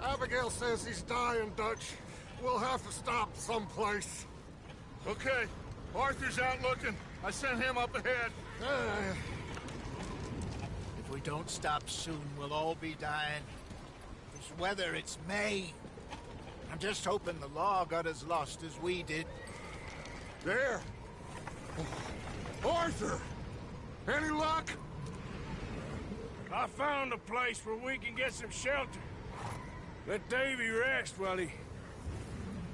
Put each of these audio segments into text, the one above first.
Abigail says he's dying, Dutch. We'll have to stop someplace. Okay. Arthur's out looking. I sent him up ahead. If we don't stop soon, we'll all be dying. This weather, it's May. I'm just hoping the law got as lost as we did. There! Arthur! Any luck? I found a place where we can get some shelter. Let Davy rest while he...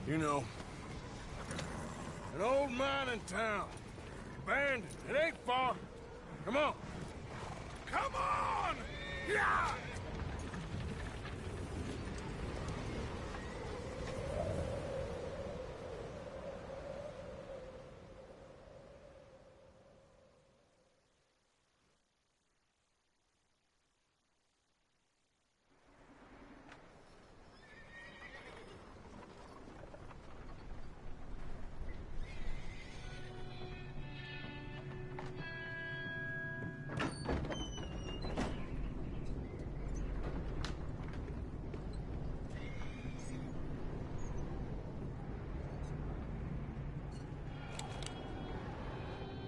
You know. An old mining town. Abandoned. It ain't far. Come on. Come on! Yeah!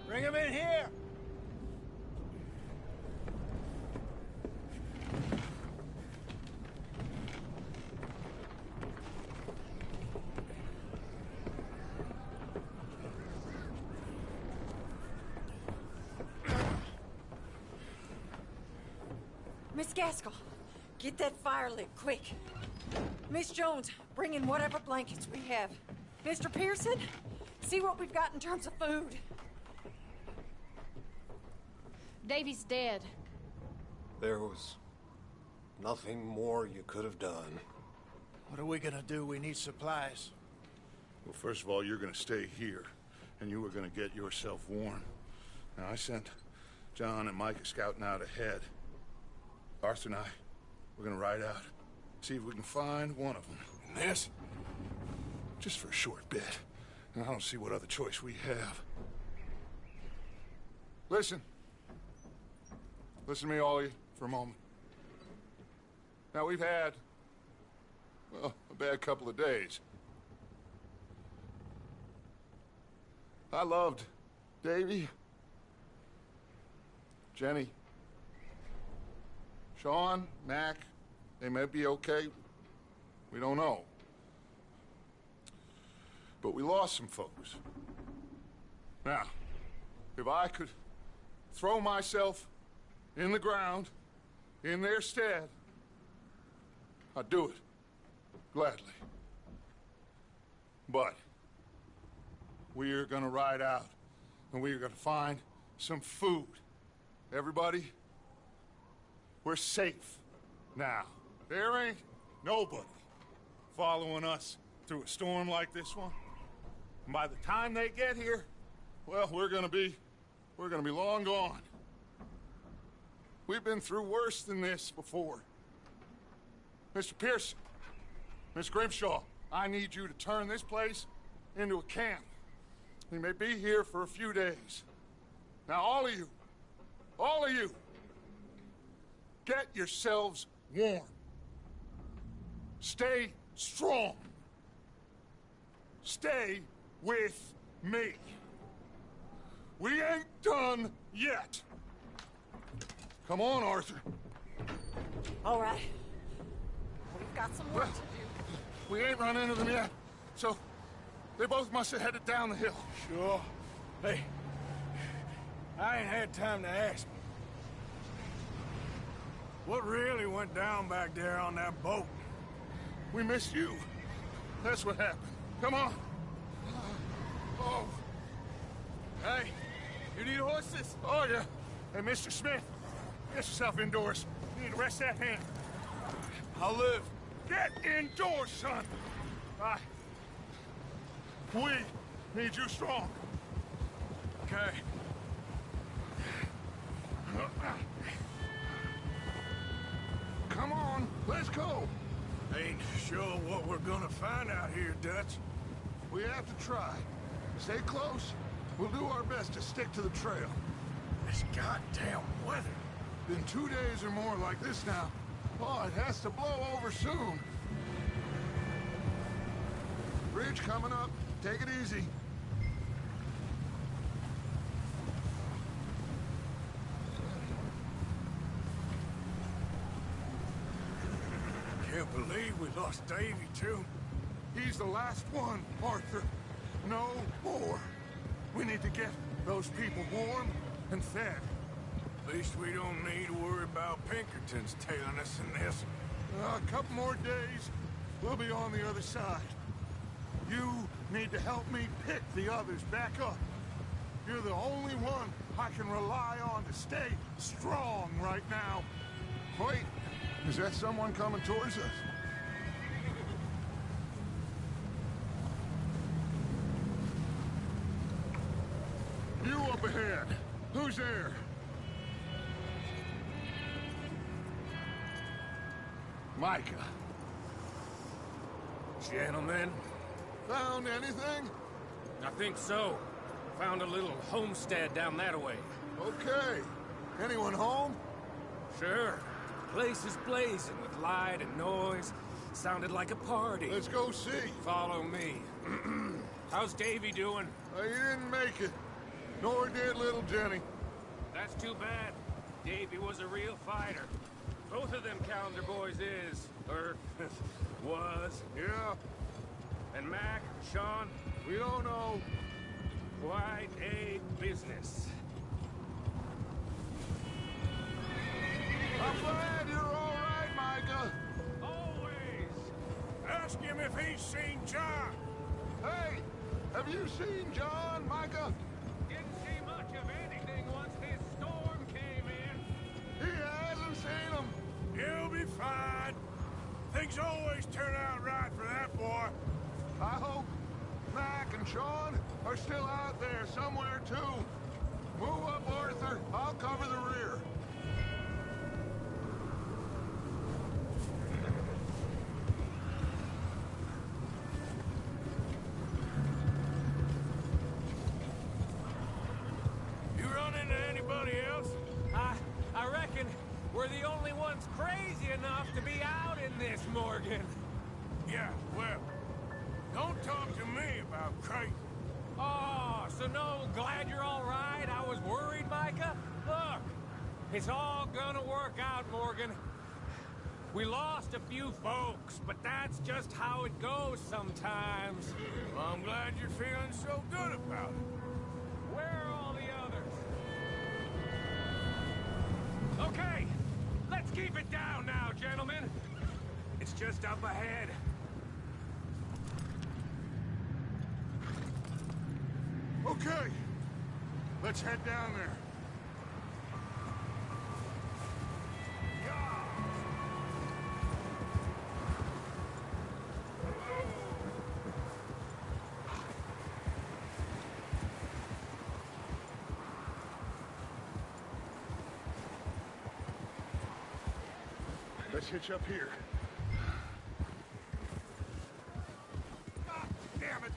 Bring him in here! Miss Gaskell, get that fire lit, quick. Miss Jones, bring in whatever blankets we have. Mr. Pearson, see what we've got in terms of food. Davy's dead. There was nothing more you could have done. What are we gonna do? We need supplies. Well, first of all, you're gonna stay here, and you were gonna get yourself warm. Now, I sent John and Micah scouting out ahead. Arthur and I, we're gonna ride out, see if we can find one of them. And this? Just for a short bit. And I don't see what other choice we have. Listen. Listen to me, all of you, for a moment. Now, we've had, well, a bad couple of days. I loved Davy, Jenny, Sean, Mac. They may be okay. We don't know. But we lost some folks. Now, if I could throw myself in the ground, in their stead, I'd do it, gladly. But we're gonna ride out, and we're gonna find some food. Everybody, we're safe now. There ain't nobody following us through a storm like this one. And by the time they get here, well, we're gonna be long gone. We've been through worse than this before. Mr. Pearson, Miss Grimshaw, I need you to turn this place into a camp. We may be here for a few days. Now, all of you, get yourselves warm. Stay strong. Stay with me. We ain't done yet. Come on, Arthur. All right. We've got some work to do. We ain't run into them yet, so they both must have headed down the hill. Sure. Hey, I ain't had time to ask. What really went down back there on that boat? We missed you. That's what happened. Come on. Oh. Hey, you need horses? Oh, yeah. Hey, Mr. Smith, get yourself indoors. You need to rest that hand. I'll live. Get indoors, son. We need you strong. Okay. Come on, let's go. Ain't sure what we're gonna find out here, Dutch. We have to try. Stay close. We'll do our best to stick to the trail. This goddamn weather. Been 2 days or more like this now. Oh, it has to blow over soon. Bridge coming up. Take it easy. Can't believe we lost Davy, too. He's the last one, Arthur. No more. We need to get those people warm and fed. At least we don't need to worry about Pinkertons tailing us in this. A couple more days, we'll be on the other side. You need to help me pick the others back up. You're the only one I can rely on to stay strong right now. Wait, is that someone coming towards us? You up ahead. Who's there? Micah. Gentlemen, Found anything? I think so. Found a little homestead down that way. Okay. Anyone home? Sure. Place is blazing with light and noise. Sounded like a party. Let's go see. Follow me. How's Davy doing? He didn't make it. Nor did little Jenny. That's too bad. Davy was a real fighter. Both of them Calendar boys is, or was. Yeah, And Mac, Sean, we don't know. quite a business. I'm glad you're all right, Micah. Always! Ask him if he's seen John. Hey, have you seen John, Micah? Didn't see much of anything once this storm came in. He hasn't seen him. He'll be fine. Things always turn out right for that boy. I hope Mac and Sean are still out there somewhere, too. Move up, Arthur. I'll cover the rear. You run into anybody else? I reckon we're the only ones crazy enough to be out in this, Morgan. Yeah, well, don't talk to me about Creighton. Oh, so no, glad you're all right. I was worried, Micah. Look, it's all gonna work out, Morgan. We lost a few folks, but that's just how it goes sometimes. Well, I'm glad you're feeling so good about it. Where are all the others? Okay, let's keep it down now, gentlemen. It's just up ahead. Okay. Let's head down there. Let's hitch up here. Ah, damn it!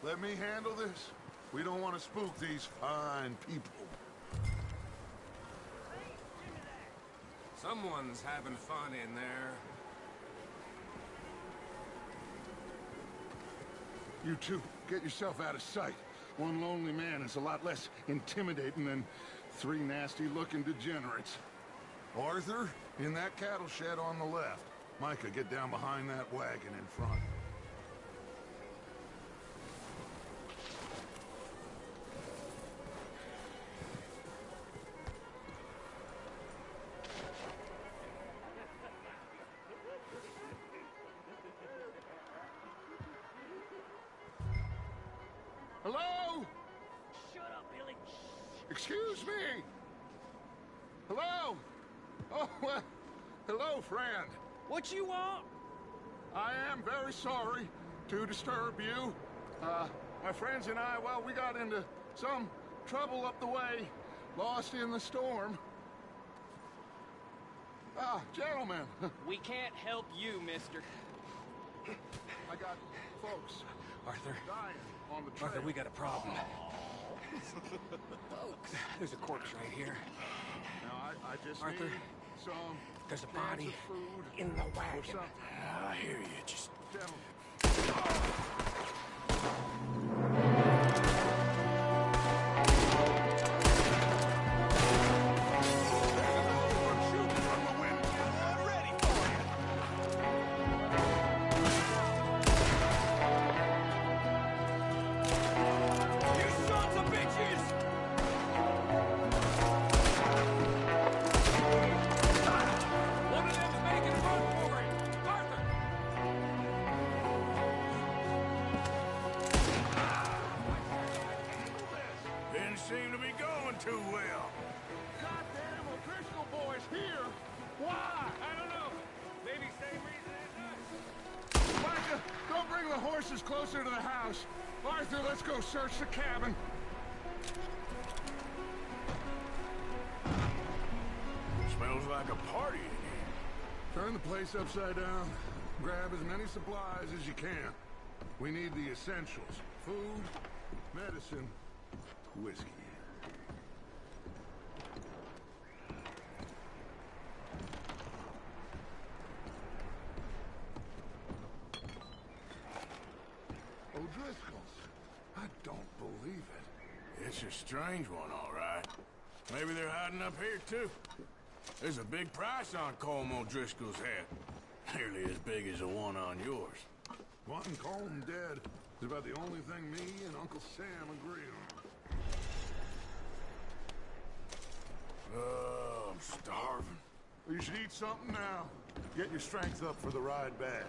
Let me handle this. We don't want to spook these fine people. Someone's having fun in there. You two, get yourself out of sight. One lonely man is a lot less intimidating than three nasty-looking degenerates. Arthur, in that cattle shed on the left. Micah, get down behind that wagon in front. Hello? Shut up, Billy. Excuse me? Hello? Oh, well, hello, friend. What you want? I am very sorry to disturb you. My friends and I, well, we got into some trouble up the way, lost in the storm. Gentlemen. We can't help you, mister. I got folks Arthur, dying on the trail. Arthur, we got a problem. There's a corpse right here. Now, I just Arthur, need some there's a cans body of food in the or wagon. something. I hear you. Just Gentlemen. One of them's making a run for it! Arthur! didn't seem to be going too well. Goddamn O'Driscoll boys here! Why? I don't know. Maybe same reason as us. Micah, don't bring the horses closer to the house. Arthur, let's go search the cabin. Smells like a party in here. Turn the place upside down. Grab as many supplies as you can. We need the essentials. Food, medicine, whiskey. O'Driscoll's. I don't believe it. It's a strange one, all right. Maybe they're hiding up here, too. There's a big price on Colm O'Driscoll's head. Nearly as big as the one on yours. Wanting Colm dead is about the only thing me and Uncle Sam agree on. Oh, I'm starving. Well, you should eat something now. Get your strength up for the ride back.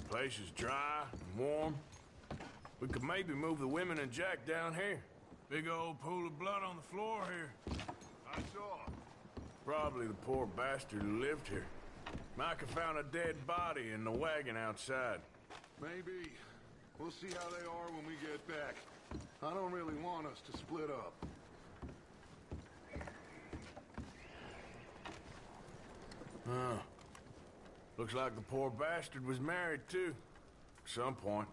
Place is dry and warm. We could maybe move the women and Jack down here. Big old pool of blood on the floor here. I saw. Probably the poor bastard who lived here. Micah found a dead body in the wagon outside. Maybe. We'll see how they are when we get back. I don't really want us to split up. Huh. Looks like the poor bastard was married, too. At some point.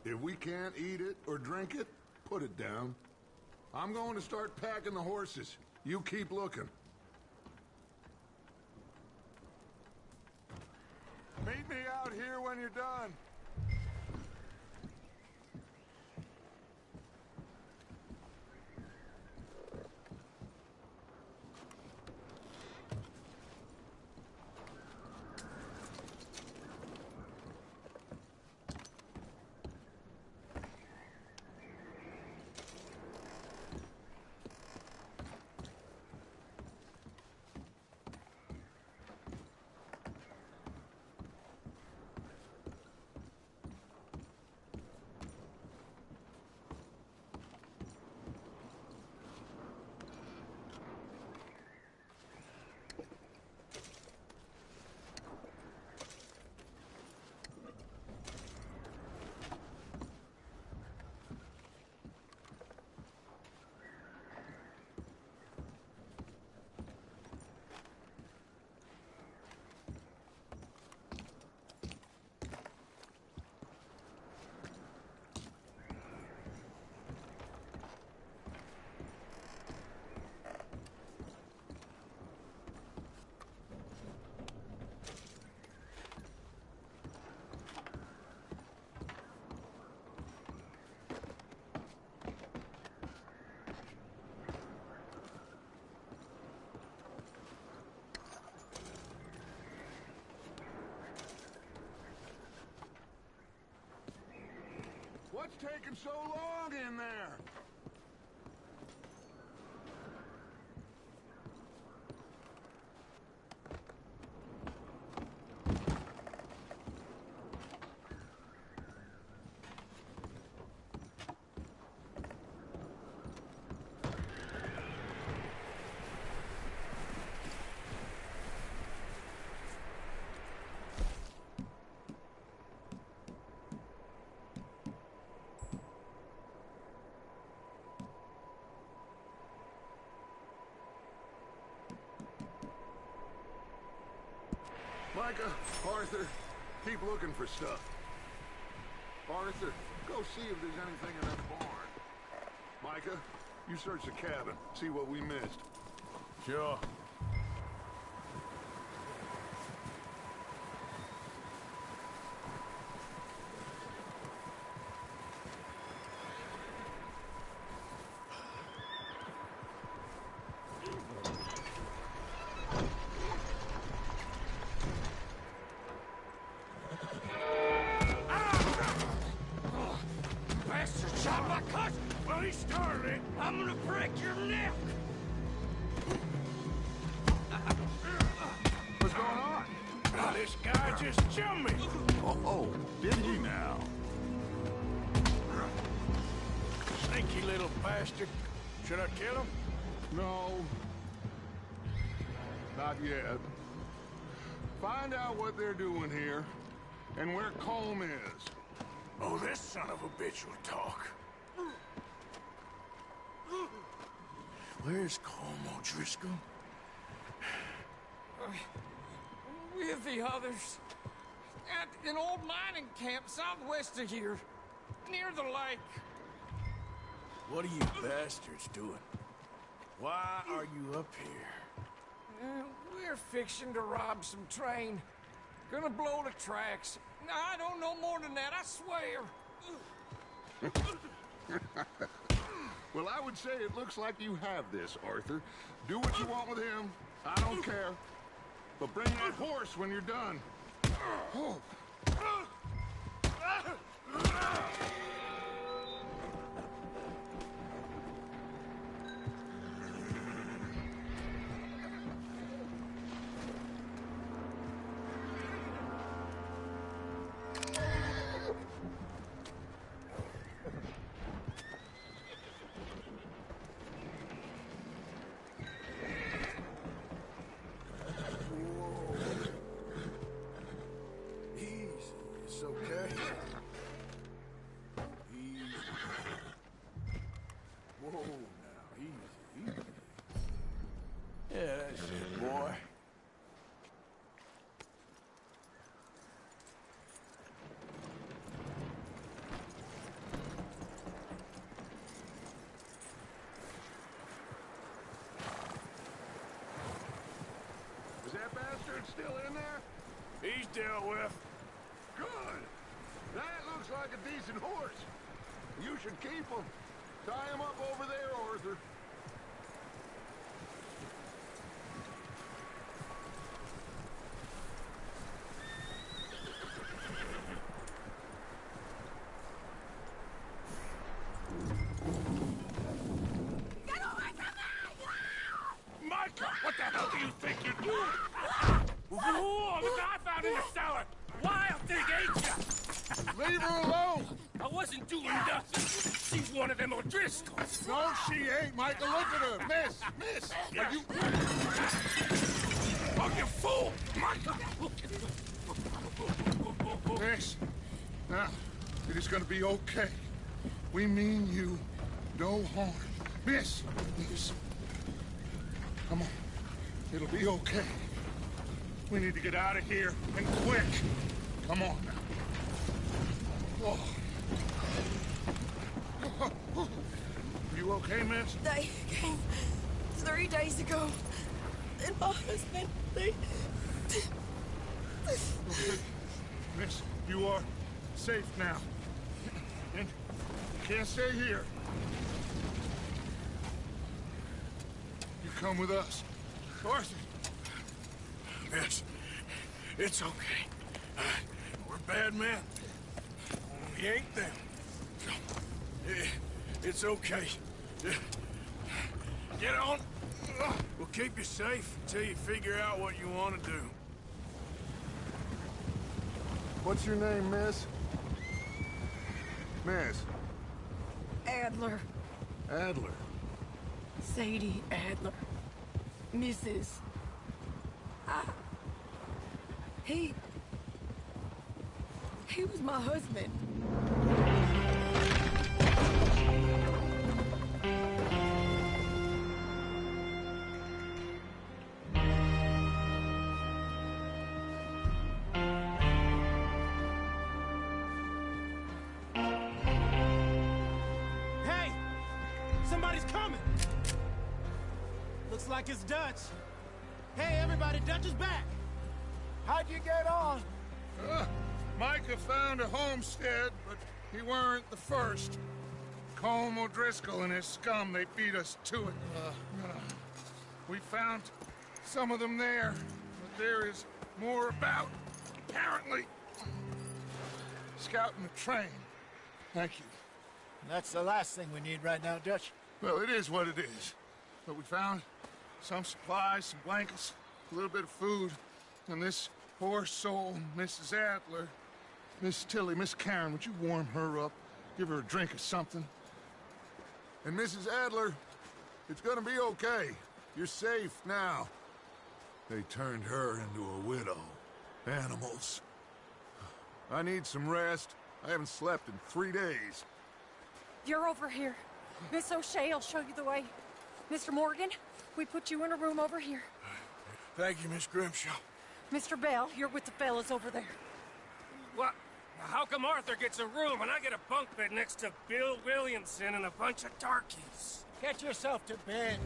If we can't eat it or drink it, put it down. I'm going to start packing the horses. You keep looking. Meet me out here when you're done. What's taking so long in there? Micah, Arthur, keep looking for stuff. Arthur, go see if there's anything in that barn. Micah, you search the cabin, see what we missed. Sure. Bastard shot my cousin! Well, he started it. I'm gonna break your neck! What's going on? This guy just jumped me. Oh, did he now? Sneaky little bastard. Should I kill him? No. Not yet. Find out what they're doing here, and where Colm is. Oh, this son of a bitch will talk. Where's Colm O'Driscoll? With the others. At an old mining camp southwest of here. Near the lake. What are you bastards doing? Why are you up here? We're fixing to rob some train. Gonna blow the tracks. I don't know more than that, I swear. Well, I would say it looks like you have this, Arthur. Do what you want with him. I don't care. But bring that horse when you're done. Oh. It's okay. Easy. Whoa, now, easy, easy. Yeah, that's it, boy. Is that bastard still in there? He's dealt with. Good. That looks like a decent horse. You should keep him. Tie him up over there, Arthur. Micah, what the hell do you think you're doing? Whoa, look what I found in the cellar. Wild thing, ain't ya? Leave her alone! I wasn't doing nothing. She's one of them O'Driscolls. No, she ain't, Micah. Look at her. Miss, are you... Oh, you fool! Micah! Miss, now, it is gonna be okay. We mean you no harm. Miss, come on. It'll be okay. We need to get out of here, and quick. Come on now. Oh. You okay, miss? They came 3 days ago. And my husband, they... Miss, you are safe now. And you can't stay here. You come with us. Arthur. Miss, it's okay. We're bad men. We ain't them. It's okay. Get on. We'll keep you safe until you figure out what you want to do. What's your name, miss? Miss. Adler. Adler. Sadie Adler. Mrs. He was my husband. coming! Looks like it's Dutch. Hey, everybody, Dutch is back! How'd you get on? Micah found a homestead, but he weren't the first. Colm O'Driscoll and his scum, they beat us to it. We found some of them there, but there is more about, apparently. Scouting the train. Thank you. That's the last thing we need right now, Dutch. Well, it is what it is. But we found some supplies, some blankets, a little bit of food, and this poor soul, Mrs. Adler, Miss Tilly, Miss Karen, would you warm her up? Give her a drink or something? And Mrs. Adler, it's gonna be okay. You're safe now. They turned her into a widow. Animals. I need some rest. I haven't slept in 3 days. You're over here. Miss O'Shea will show you the way. Mr. Morgan, we put you in a room over here. Thank you, Miss Grimshaw. Mr. Bell, you're with the fellas over there. What? How come Arthur gets a room and I get a bunk bed next to Bill Williamson and a bunch of darkies? Get yourself to bed.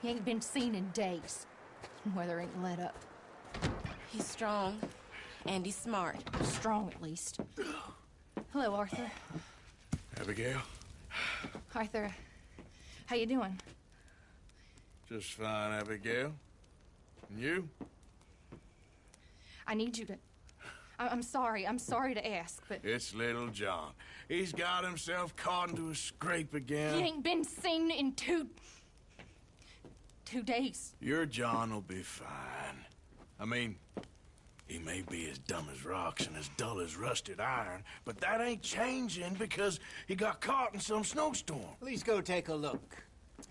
He ain't been seen in days. Weather ain't let up. He's strong, and he's smart. Strong, at least. Hello, Arthur. Abigail? Arthur, how you doing? Just fine, Abigail. And you? I need you to... I'm sorry to ask, but... It's little John. He's got himself caught into a scrape again. He ain't been seen in 2 days. Your John will be fine. I mean, he may be as dumb as rocks and as dull as rusted iron, but that ain't changing because he got caught in some snowstorm. Please go take a look.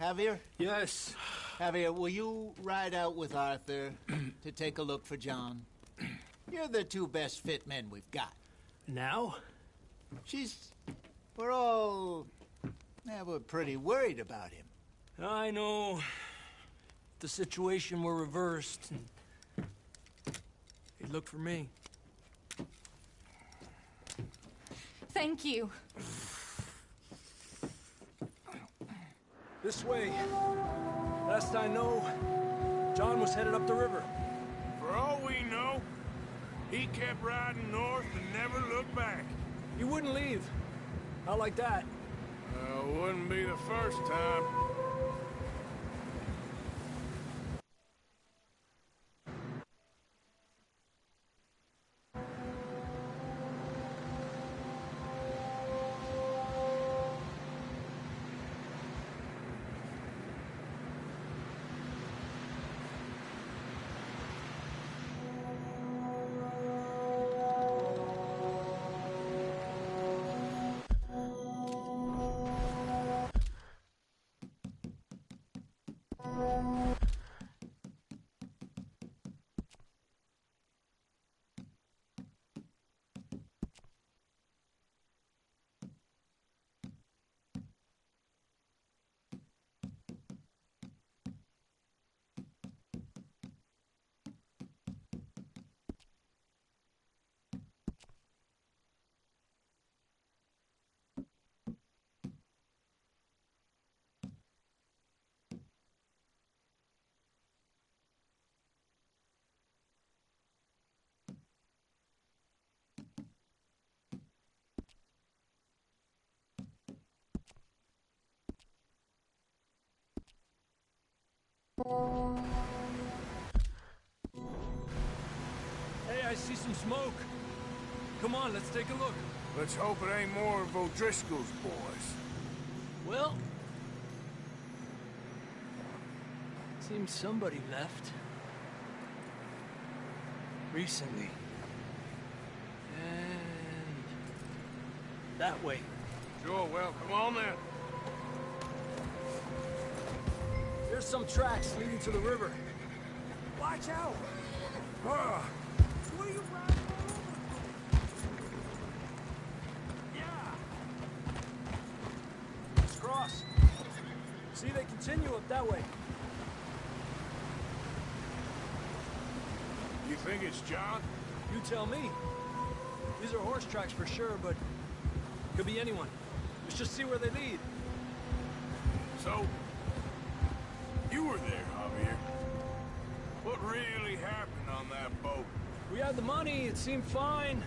Javier? Yes. Javier, will you ride out with Arthur to take a look for John? You're the 2 best fit men we've got. Now? We're all... Yeah, we're pretty worried about him. I know. If the situation were reversed, he'd look for me. Thank you. This way. Last I know, John was headed up the river. For all we know, he kept riding north and never looked back. He wouldn't leave. Not like that. Wouldn't be the first time. Hey, I see some smoke. Come on, let's take a look. Let's hope it ain't more of O'Driscoll's boys. Well... seems somebody left. Recently. And... that way. Sure, well, come on then. There's some tracks leading to the river. Watch out! Ah, What are you riding continue up that way. You think it's John? You tell me. These are horse tracks for sure, but could be anyone. Let's just see where they lead. So, you were there, Javier. What really happened on that boat? We had the money, it seemed fine.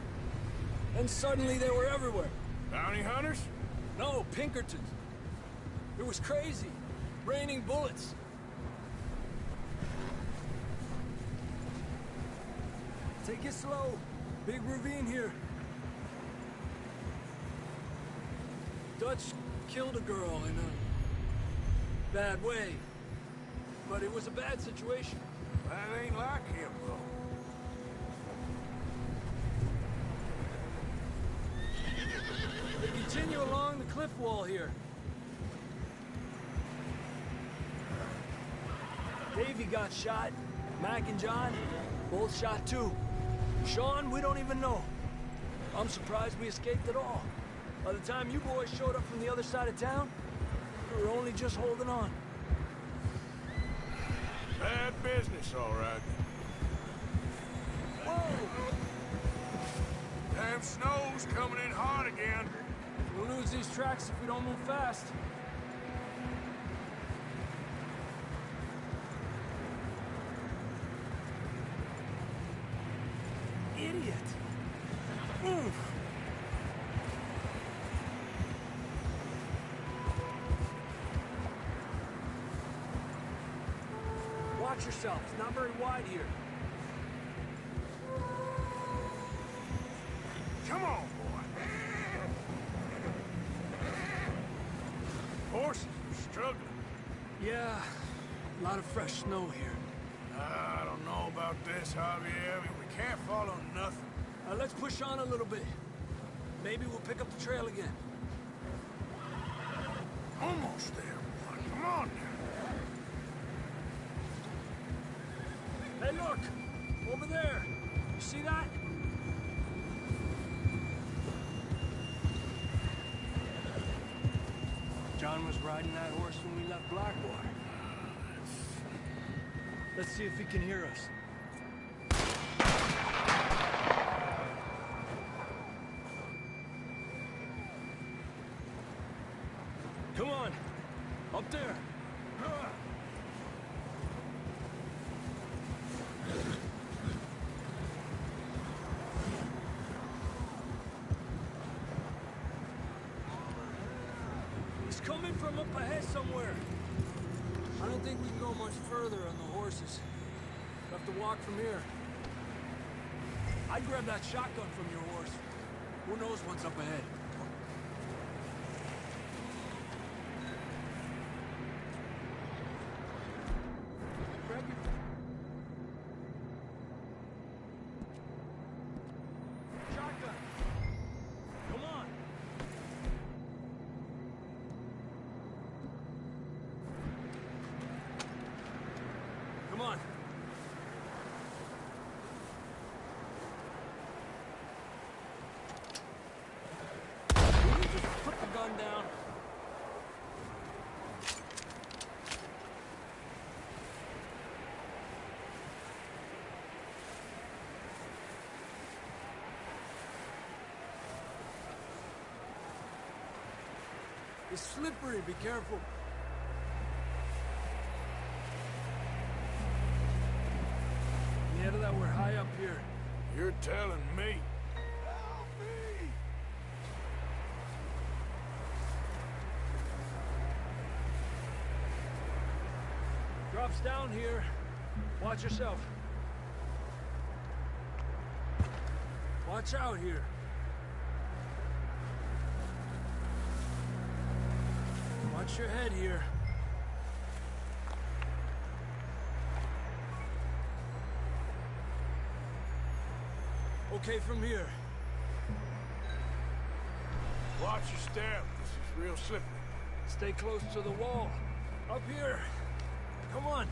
Then suddenly they were everywhere. Bounty hunters? No, Pinkertons. It was crazy. Raining bullets. Take it slow. Big ravine here. Dutch killed a girl in a bad way. But it was a bad situation. That ain't like him, though. They continue along the cliff wall here. Davey got shot. Mac and John, both shot too. Sean, we don't even know. I'm surprised we escaped at all. By the time you boys showed up from the other side of town, we were only just holding on. Bad business, all right. Whoa! Damn snow's coming in hard again. We'll lose these tracks if we don't move fast. Idiot! Move! Watch yourself. It's not very wide here. Come on, boy. Horses are struggling. Yeah, a lot of fresh snow here. I don't know about this, Javier. I mean, we can't follow nothing. Let's push on a little bit. Maybe we'll pick up the trail again. Almost there, boy. Come on now. Hey, look! Over there! You see that? John was riding that horse when we left Blackwater. Let's see if he can hear us. Come on! Up there! He's coming from up ahead somewhere. I don't think we can go much further on the horses. We'll have to walk from here. I'd grab that shotgun from your horse. Who knows what's up ahead? Grab your... shotgun! Come on! Come on. Just put the gun down. It's slippery, be careful. Yeah, that we're high up here. You're telling me. Help me! Drops down here. Watch yourself. Watch out here. Watch your head here. Okay from here. Watch your step. This is real slippery. Stay close to the wall. Up here. Come on.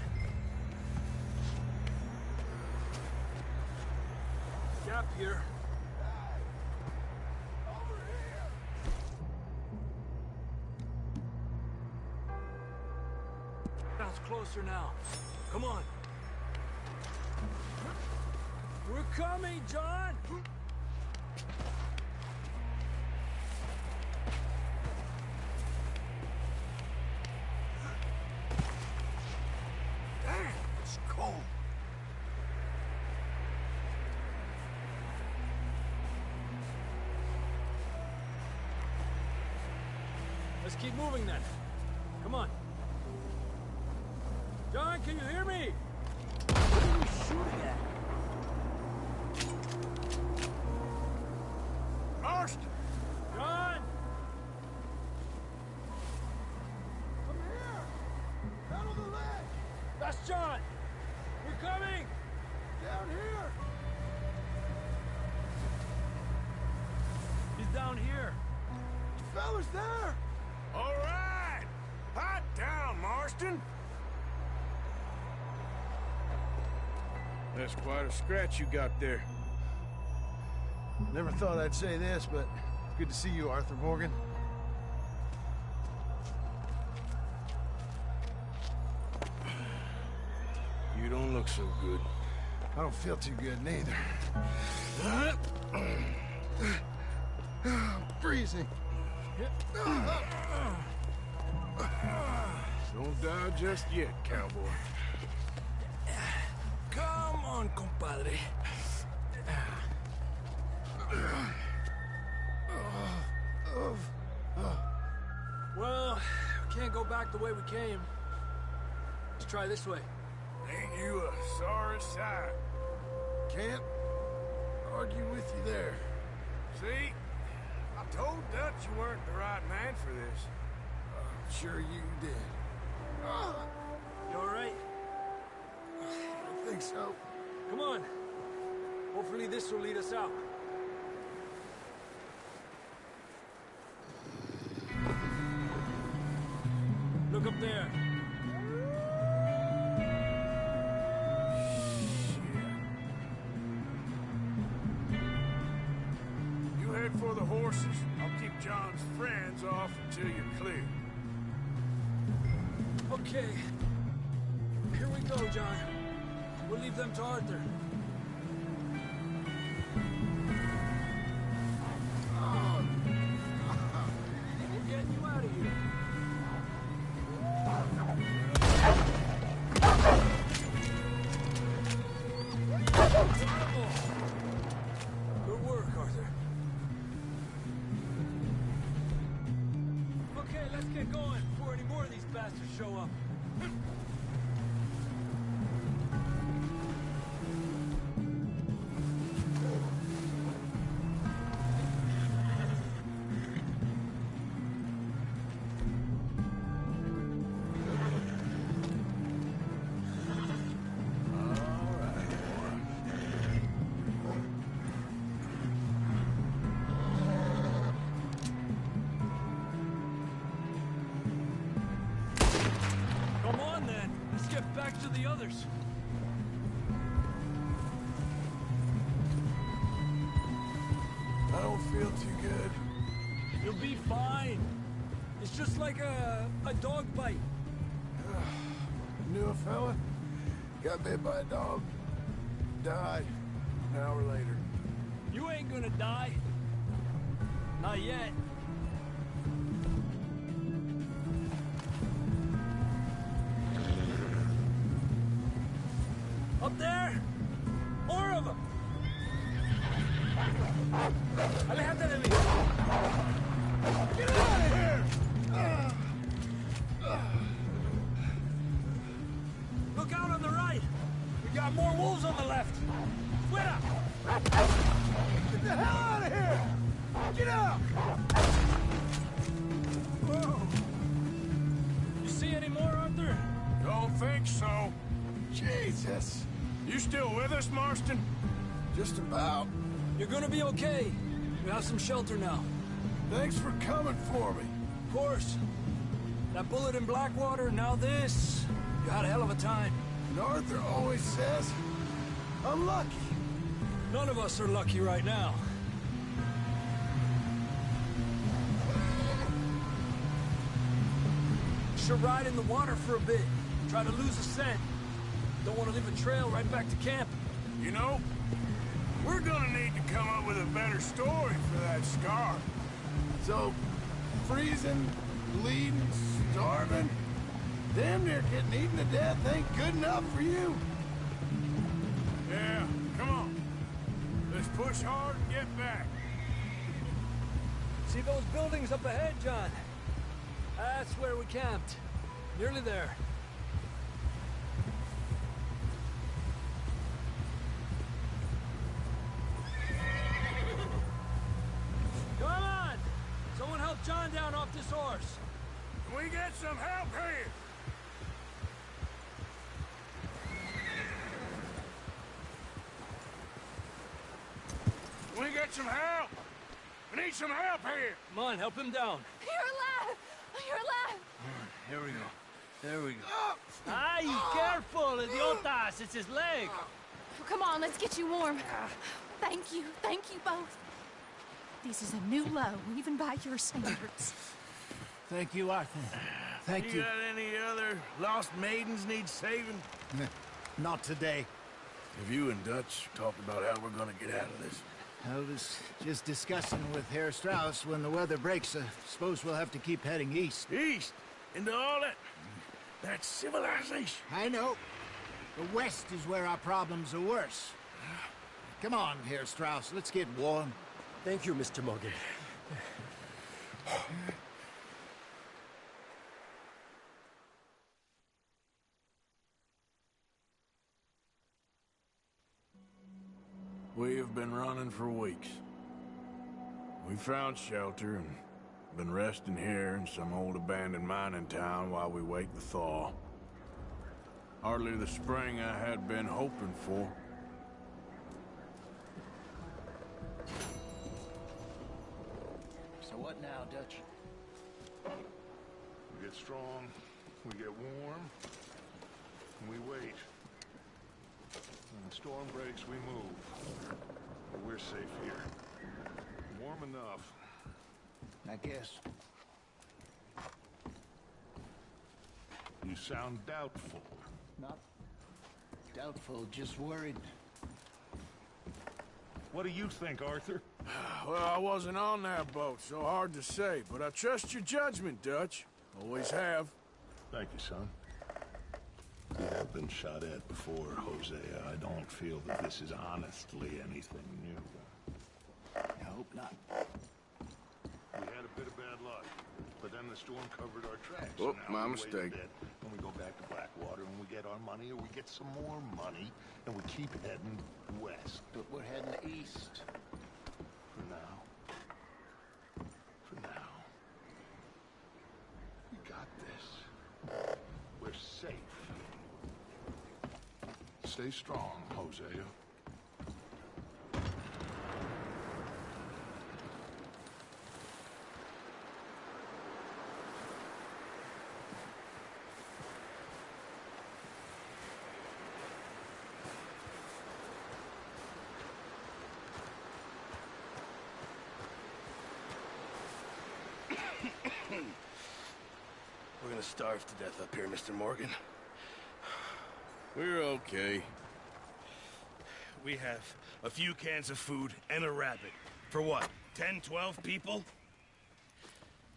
Gap here. closer now. Come on. We're coming, John! Damn, it's cold. Let's keep moving then. Come on. John, can you hear me? What are you shooting at? Marston! John! Come here! Down on the ledge! That's John! We're coming! Down here! He's down here. The fella's there! All right! Hot down, Marston! That's quite a scratch you got there. Never thought I'd say this, but good to see you, Arthur Morgan. You don't look so good. I don't feel too good, neither. I'm freezing. Don't die just yet, cowboy. Come on, compadre. Well, we can't go back the way we came. Let's try this way. Ain't you a sorry sight? Can't argue with you there. See? I told Dutch you weren't the right man for this. Sure you did. You all right? I think so. Come on. Hopefully this will lead us out. Look up there. You head for the horses. I'll keep John's friends off until you're clear. Okay. Here we go, John. We'll leave them to Arthur. We're getting you out of here. Good work, Arthur. Okay, let's get going before any more of these bastards show up. Come on, then. Let's get back to the others. I don't feel too good. You'll be fine. It's just like a dog bite. Knew a fella? Got bit by a dog. Died an hour later. You ain't gonna die. Not yet. Up there! More of them! Aléjate de mí! Get out of here! Look out on the right! We got more wolves on the left! Fuera! Get the hell out of here! Get out! Whoa! You see any more, Arthur? Don't think so. Jesus! You still with us, Marston? Just about. You're gonna be okay. We have some shelter now. Thanks for coming for me. Of course. That bullet in Blackwater, now this. You had a hell of a time. And Arthur always says, I'm lucky. None of us are lucky right now. Should ride in the water for a bit. Try to lose a scent. Don't want to leave a trail right back to camp. You know, we're gonna need to come up with a better story for that scar. So, freezing, bleeding, starving, damn near getting eaten to death ain't good enough for you. Yeah, come on. Let's push hard and get back. See those buildings up ahead, John? That's where we camped. Nearly there. Come on! Someone help John down off this horse. Can we get some help here? Can we get some help? We need some help here. Come on, help him down. You're alive! You're alive! Here we go. There we go. Ay, careful, idiotas! It's his leg. Come on, let's get you warm. Thank you both. This is a new low, even by your standards. Thank you, Arthur. Thank you. You got any other lost maidens need saving? Not today. Have you and Dutch talked about how we're gonna get out of this? I was just discussing with Herr Strauss when the weather breaks. I suppose we'll have to keep heading east. East? Into all that civilization? I know. The west is where our problems are worse. Come on, Herr Strauss, let's get warm. Thank you, Mr. Morgan. We have been running for weeks. We found shelter and been resting here in some old abandoned mining town while we wait the thaw. Hardly the spring I had been hoping for. So what now, Dutch? We get strong, we get warm, and we wait. When the storm breaks, we move. But we're safe here. Warm enough. I guess. You sound doubtful. Not doubtful, just worried. What do you think, Arthur? Well, I wasn't on that boat, so hard to say, but I trust your judgment, Dutch. Always have. Thank you, son. We have been shot at before, Hosea. I don't feel that this is honestly anything new. I hope not. We had a bit of bad luck, but then the storm covered our tracks. Oh, so now my we mistake. wait a bit, and we go back to Blackwater, and we get our money, or we get some more money, and we keep heading west. But we're heading east. For now. For now. We got this. We're safe. Stay strong, Hosea. We're gonna starve to death up here, Mr. Morgan. We're okay. We have a few cans of food and a rabbit. For what, 10, 12 people?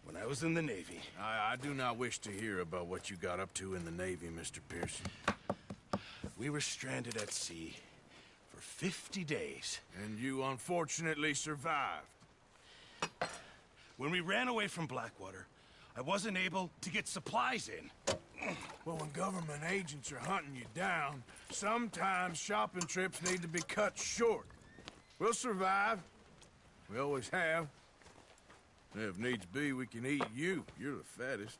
When I was in the Navy... I do not wish to hear about what you got up to in the Navy, Mr. Pearson. We were stranded at sea for 50 days. And you unfortunately survived. When we ran away from Blackwater, I wasn't able to get supplies in. Well, when government agents are hunting you down, sometimes shopping trips need to be cut short. We'll survive. We always have. If needs be, we can eat you. You're the fattest.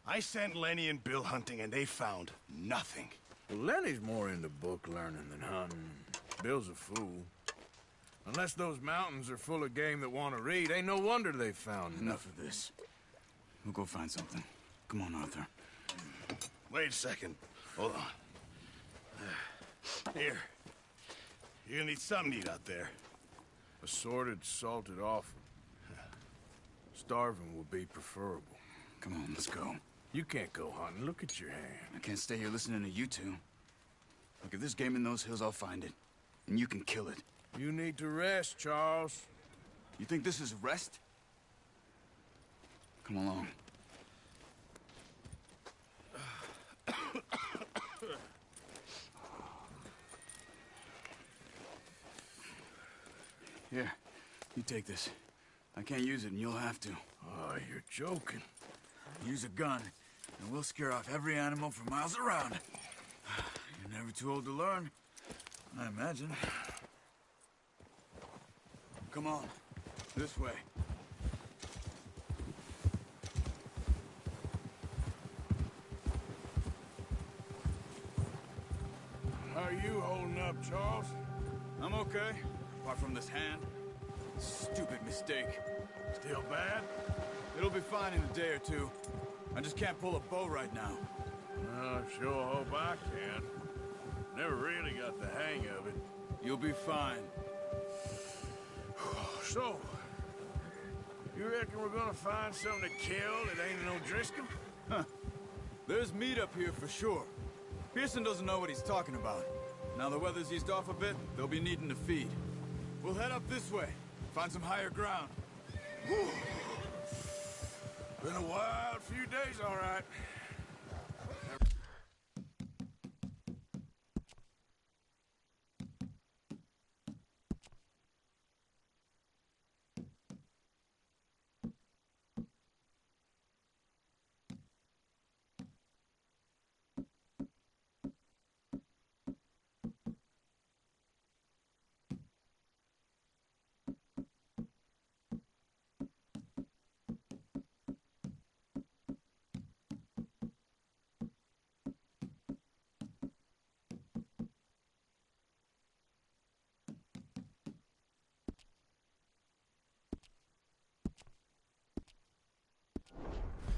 I sent Lenny and Bill hunting, and they found nothing. Well, Lenny's more into book learning than hunting. Bill's a fool. Unless those mountains are full of game that want to read, ain't no wonder they found Enough nothing. of this. We'll go find something. Come on, Arthur. Wait a second. Hold on. Here. You're gonna need something to eat out there. Assorted, salted offal. Starving would be preferable. Come on, let's go. You can't go hunting. Look at your hand. I can't stay here listening to you two. Look, if there's game in those hills, I'll find it. And you can kill it. You need to rest, Charles. You think this is rest? Come along. Here, you take this. I can't use it, and you'll have to. Oh, you're joking. Use a gun, and we'll scare off every animal for miles around. You're never too old to learn, I imagine. Come on, this way. How are you holding up, Charles? I'm okay, apart from this hand. Stupid mistake. Still bad? It'll be fine in a day or two. I just can't pull a bow right now. I sure hope I can. Never really got the hang of it. You'll be fine. So, you reckon we're gonna find something to kill that ain't no Driscoll? Huh. There's meat up here for sure. Pearson doesn't know what he's talking about. Now the weather's eased off a bit, they'll be needing to feed. We'll head up this way, find some higher ground. Whew. Been a wild few days, all right.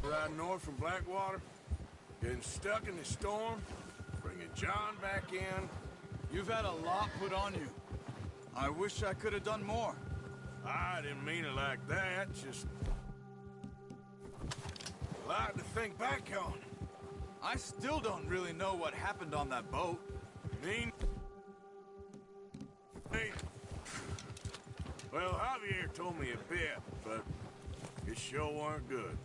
Riding north from Blackwater, getting stuck in the storm, bringing John back in. You've had a lot put on you. I wish I could have done more. I didn't mean it like that, just a lot to think back on. I still don't really know what happened on that boat. Mean? Hey. Well, Javier told me a bit, but it sure weren't good.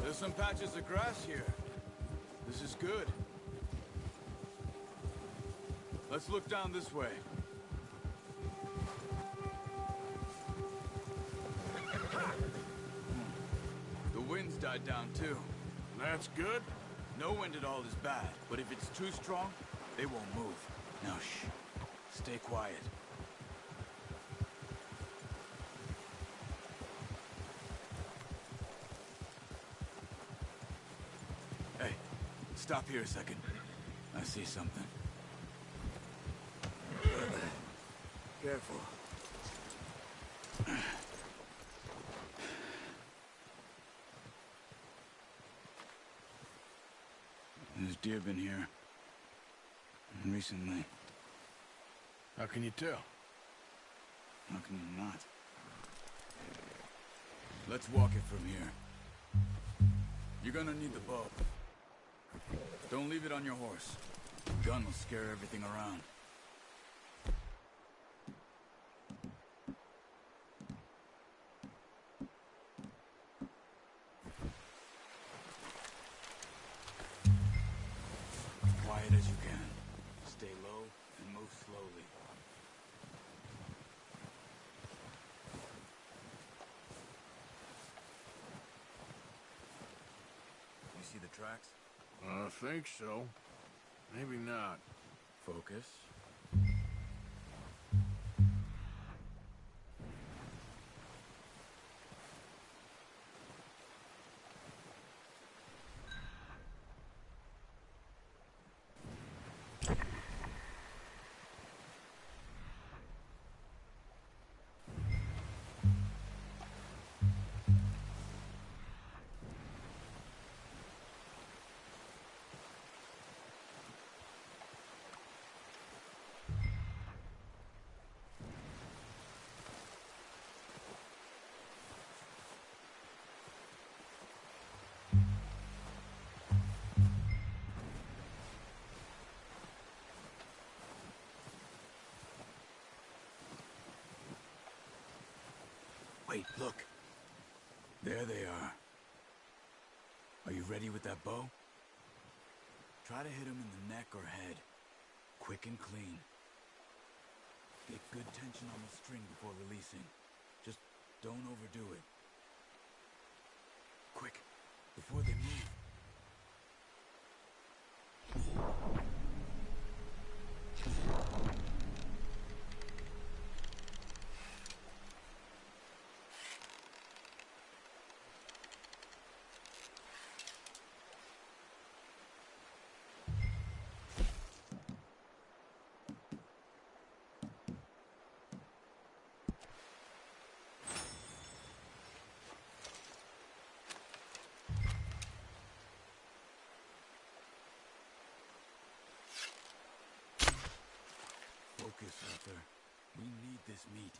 There's some patches of grass here. This is good. Let's look down this way. The wind's died down too. That's good? No wind at all is bad, but if it's too strong, they won't move. Now shh. Stay quiet. Hey, stop here a second. I see something. Careful. There's deer been here. Recently. How can you tell? How can you not? Let's walk it from here. You're gonna need the bow. Don't leave it on your horse. The gun will scare everything around. Quiet as you can. Stay low and move slowly. tracks? I think so. Maybe not. Focus. Wait, look. There they are. Are you ready with that bow? Try to hit him in the neck or head. Quick and clean. Get good tension on the string before releasing. Just don't overdo it. Quick, before they move. Focus, Arthur. We need this meat.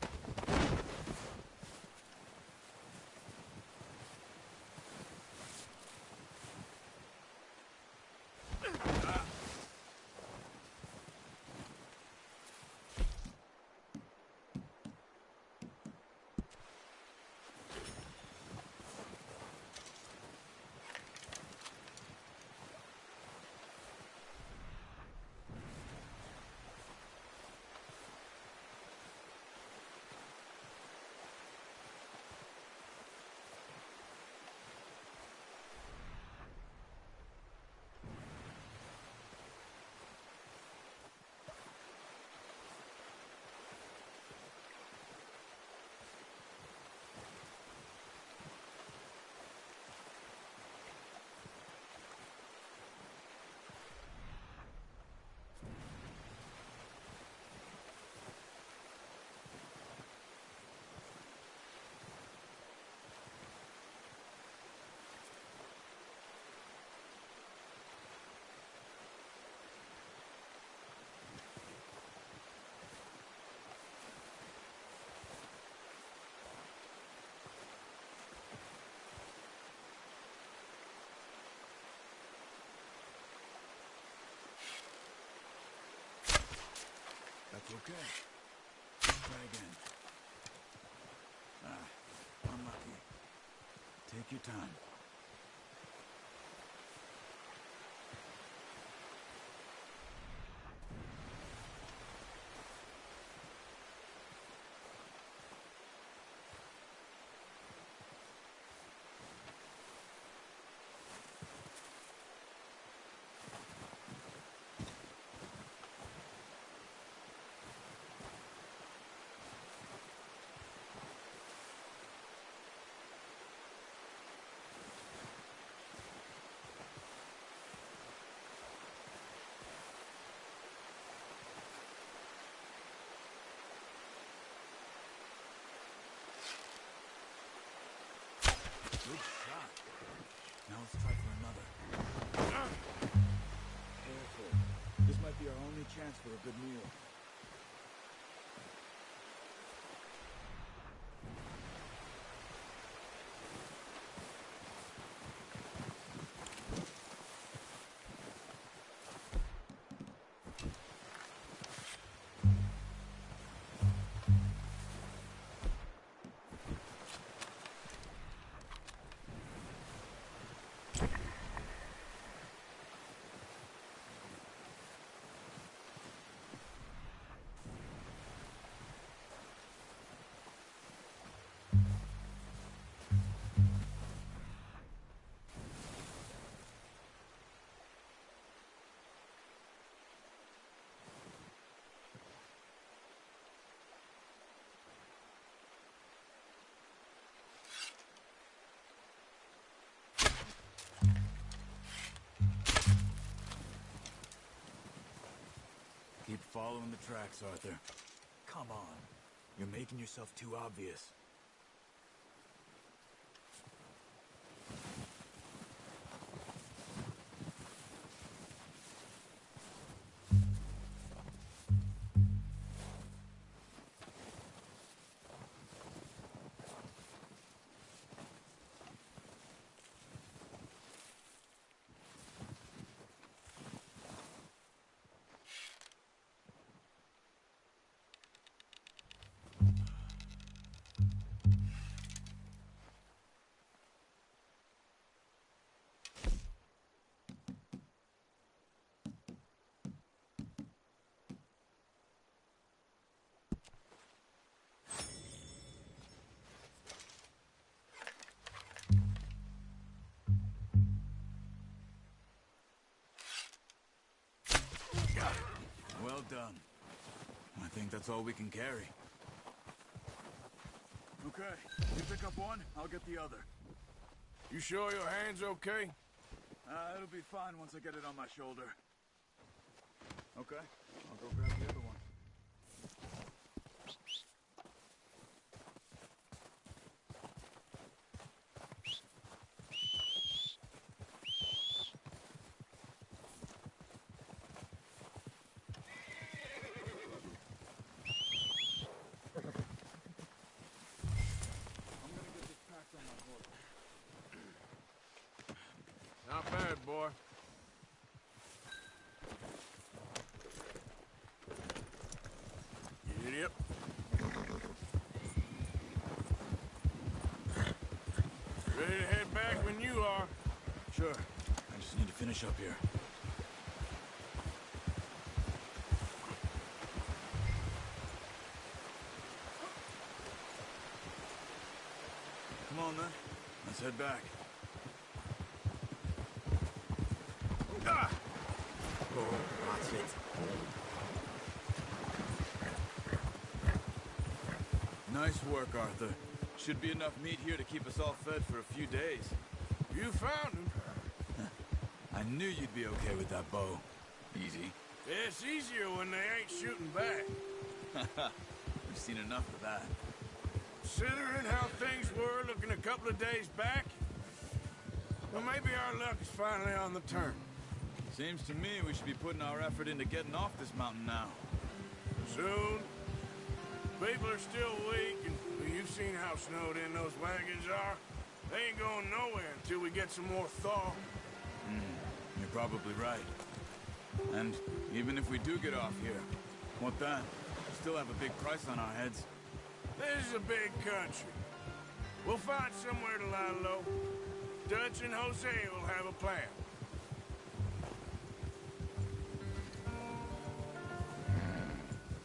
That's okay. Try again. Unlucky. Take your time. Good shot. Now let's try for another. Careful. This might be our only chance for a good meal. following the tracks, Arthur. Come on. You're making yourself too obvious. Well done. I think that's all we can carry. Okay, you pick up one, I'll get the other. You sure your hand's okay? It'll be fine once I get it on my shoulder. Okay, I'll go grab the other one. Not bad, boy. Yep. Ready to head back when you are. Sure. I just need to finish up here. Come on, then. Let's head back. Ah! Oh, that's it. Nice work, Arthur. Should be enough meat here to keep us all fed for a few days. You found him. I knew you'd be okay with that bow. Easy. It's easier when they ain't shooting back. We've seen enough of that. Considering how things were looking a couple of days back, well, maybe our luck is finally on the turn. Seems to me we should be putting our effort into getting off this mountain now. Soon. People are still weak, and well, you've seen how snowed in those wagons are. They ain't going nowhere until we get some more thaw. You're probably right. And even if we do get off here, what then? We still have a big price on our heads. This is a big country. We'll find somewhere to lie low. Dutch and Jose will have a plan.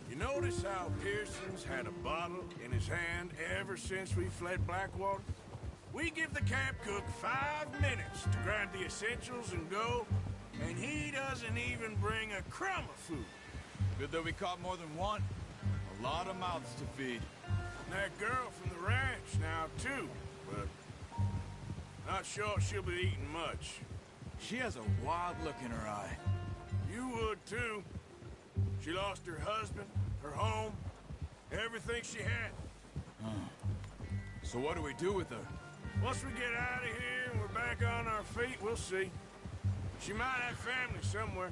You notice how Pearson's had a bottle in his hand ever since we fled Blackwater? We give the camp cook 5 minutes to grab the essentials and go, and he doesn't even bring a crumb of food. Good that we caught more than one. A lot of mouths to feed. And that girl from the ranch now, too, but not sure she'll be eating much. She has a wild look in her eye. You would, too. She lost her husband, her home, everything she had. So what do we do with her? Once we get out of here and we're back on our feet, we'll see. She might have family somewhere.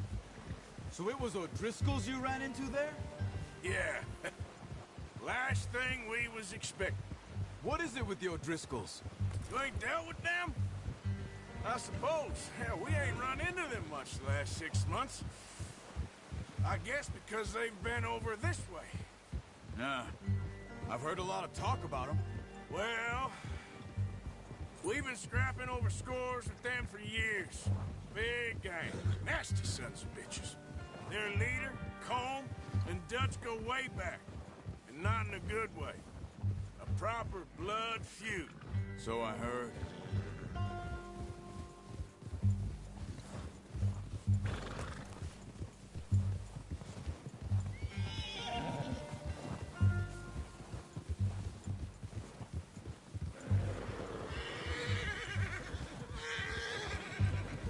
So it was O'Driscoll's you ran into there? Yeah. Last thing we was expecting. What is it with the O'Driscolls? You ain't dealt with them? I suppose. Hell, we ain't run into them much the last 6 months. I guess because they've been over this way. Yeah. I've heard a lot of talk about them. Well, we've been scrapping over scores with them for years. Big gang. Nasty sons of bitches. Their leader, Colm, and Dutch go way back. And not in a good way. A proper blood feud. So I heard.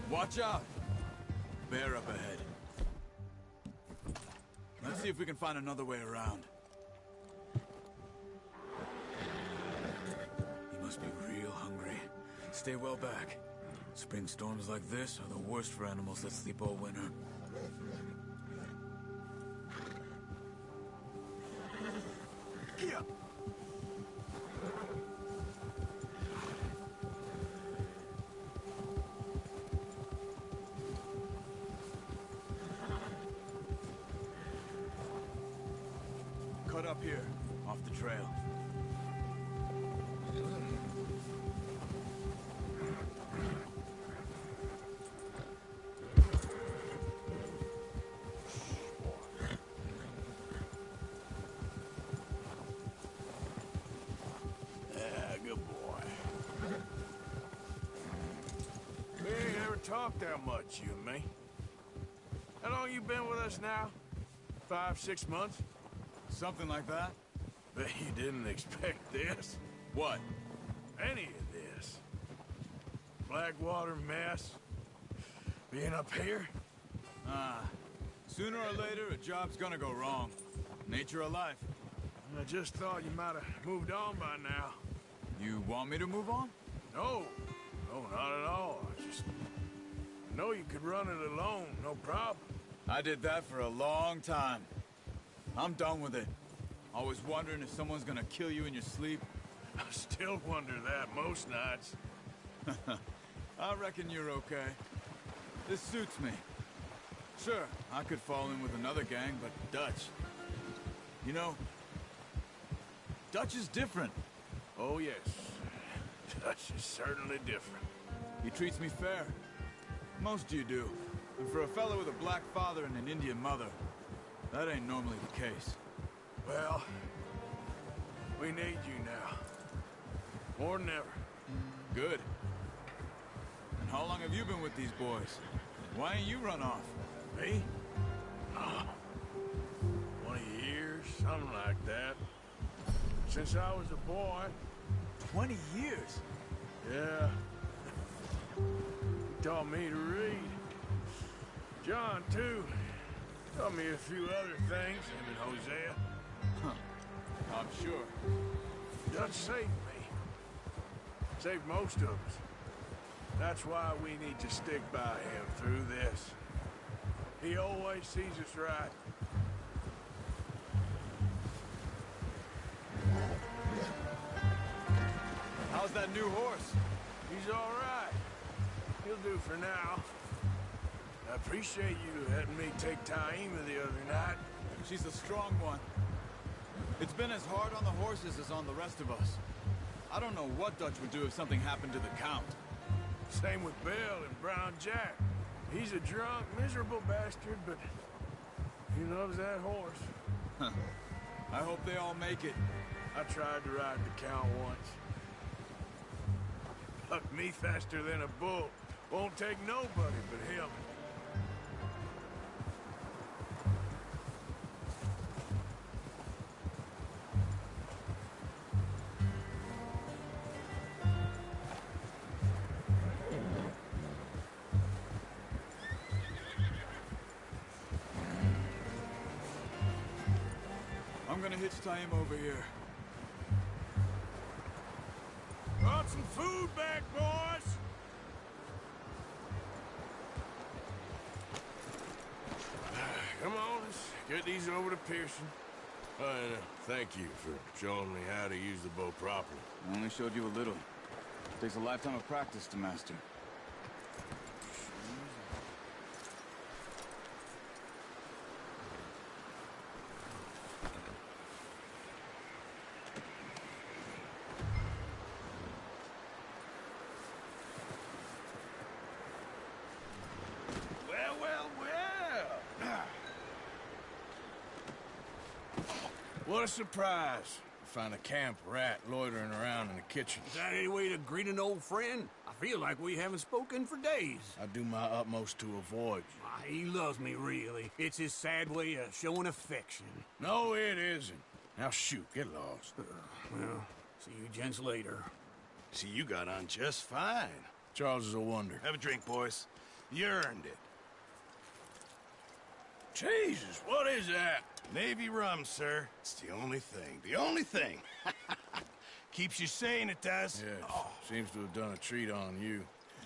Watch out! Bear up ahead. Let's see if we can find another way around. He must be real hungry. Stay well back. Spring storms like this are the worst for animals that sleep all winter. Yeah. Cut up here, off the trail. Talk that much, you and me. How long you been with us now? 5, 6 months? Something like that. Bet you didn't expect this. What? Any of this. Blackwater mess. Being up here? Sooner or later, a job's gonna go wrong. Nature of life. I just thought you might have moved on by now. You want me to move on? No. No, not at all. I know you could run it alone, no problem. I did that for a long time. I'm done with it. Always wondering if someone's gonna kill you in your sleep. I still wonder that most nights. I reckon you're okay. This suits me. Sure, I could fall in with another gang, but Dutch... You know, Dutch is different. Oh, yes. Dutch is certainly different. He treats me fair. Most of you do. And for a fellow with a black father and an Indian mother, that ain't normally the case. Well, we need you now. More than ever. Good. And how long have you been with these boys? Why ain't you run off? Me? 20 years, something like that. Since I was a boy. 20 years? Yeah. He taught me to read. John, too. Taught me a few other things, him and Hosea. Huh. I'm sure. Dutch saved me. Saved most of us. That's why we need to stick by him through this. He always sees us right. How's that new horse? He's all right. He'll do for now. I appreciate you letting me take Taima the other night. She's a strong one. It's been as hard on the horses as on the rest of us. I don't know what Dutch would do if something happened to the Count. Same with Bill and Brown Jack. He's a drunk, miserable bastard, but he loves that horse. I hope they all make it. I tried to ride the Count once. Bucked me faster than a bull. Won't take nobody but him. I'm gonna hitch Taima over here. Brought some food back, boys! Come on, let's get these over to Pearson. And thank you for showing me how to use the bow properly. I only showed you a little. Takes a lifetime of practice to master. What a surprise. Find a camp rat loitering around in the kitchen. Is that any way to greet an old friend? I feel like we haven't spoken for days. I do my utmost to avoid you. He loves me, really. It's his sad way of showing affection. No, it isn't. Now shoot, get lost. Well, see you gents later. See, you got on just fine. Charles is a wonder. Have a drink, boys. You earned it. Jesus, what is that? Navy rum, sir. It's the only thing. The only thing. Keeps you sane, it does. Yeah, seems to have done a treat on you.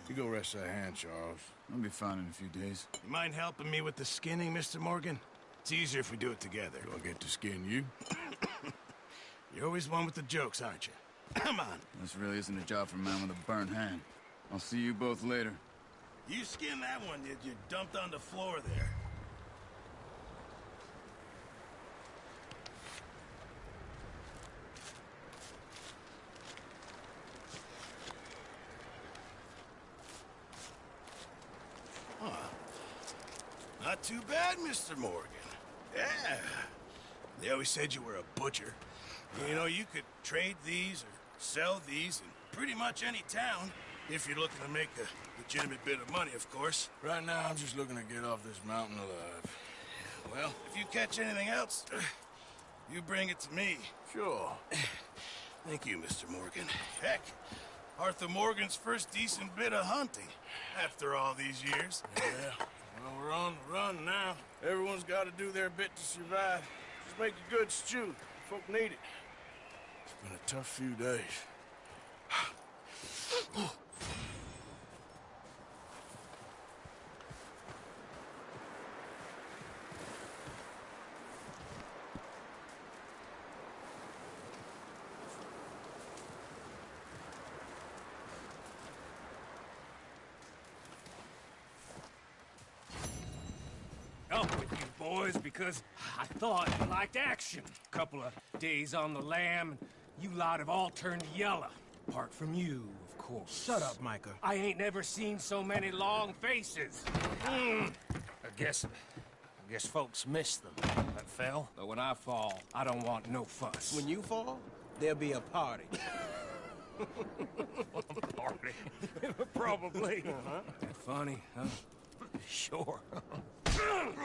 You go rest that hand, Charles. I'll be fine in a few days. You mind helping me with the skinning, Mr. Morgan? It's easier if we do it together. Do I get to skin you? You're always one with the jokes, aren't you? Come on. This really isn't a job for a man with a burnt hand. I'll see you both later. You skinned that one you dumped on the floor there. Not too bad, Mr. Morgan. Yeah. They always said you were a butcher. You know, you could trade these or sell these in pretty much any town if you're looking to make a legitimate bit of money, of course. Right now, I'm just looking to get off this mountain alive. Well, if you catch anything else, you bring it to me. Sure. Thank you, Mr. Morgan. Heck, Arthur Morgan's first decent bit of hunting after all these years. Yeah. Well, we're on the run now. Everyone's got to do their bit to survive. Just make a good stew. Folk need it. It's been a tough few days. Up with you boys because I thought you liked action. Couple of days on the lam, and you lot have all turned yellow. Apart from you, of course. Shut up, Micah. I ain't never seen so many long faces. I guess folks miss them. That fell. But when I fall, I don't want no fuss. When you fall, there'll be a party. Party? Probably. Funny, huh? Sure. I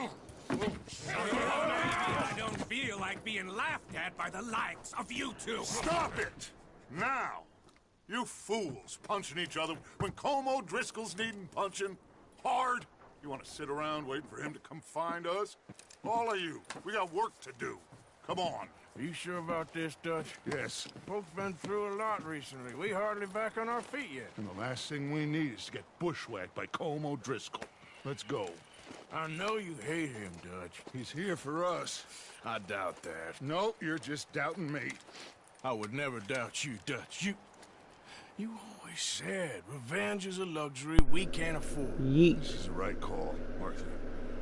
don't feel like being laughed at by the likes of you two. Stop it! Now! You fools punching each other when Colm O'Driscoll's needing punching hard. You want to sit around waiting for him to come find us? All of you, we got work to do. Come on. Are you sure about this, Dutch? Yes. Folks been through a lot recently. We hardly back on our feet yet. And the last thing we need is to get bushwhacked by Colm O'Driscoll. Let's go. I know you hate him, Dutch. He's here for us. I doubt that. No, you're just doubting me. I would never doubt you, Dutch. You always said revenge is a luxury we can't afford. Yeet. This is the right call, Arthur.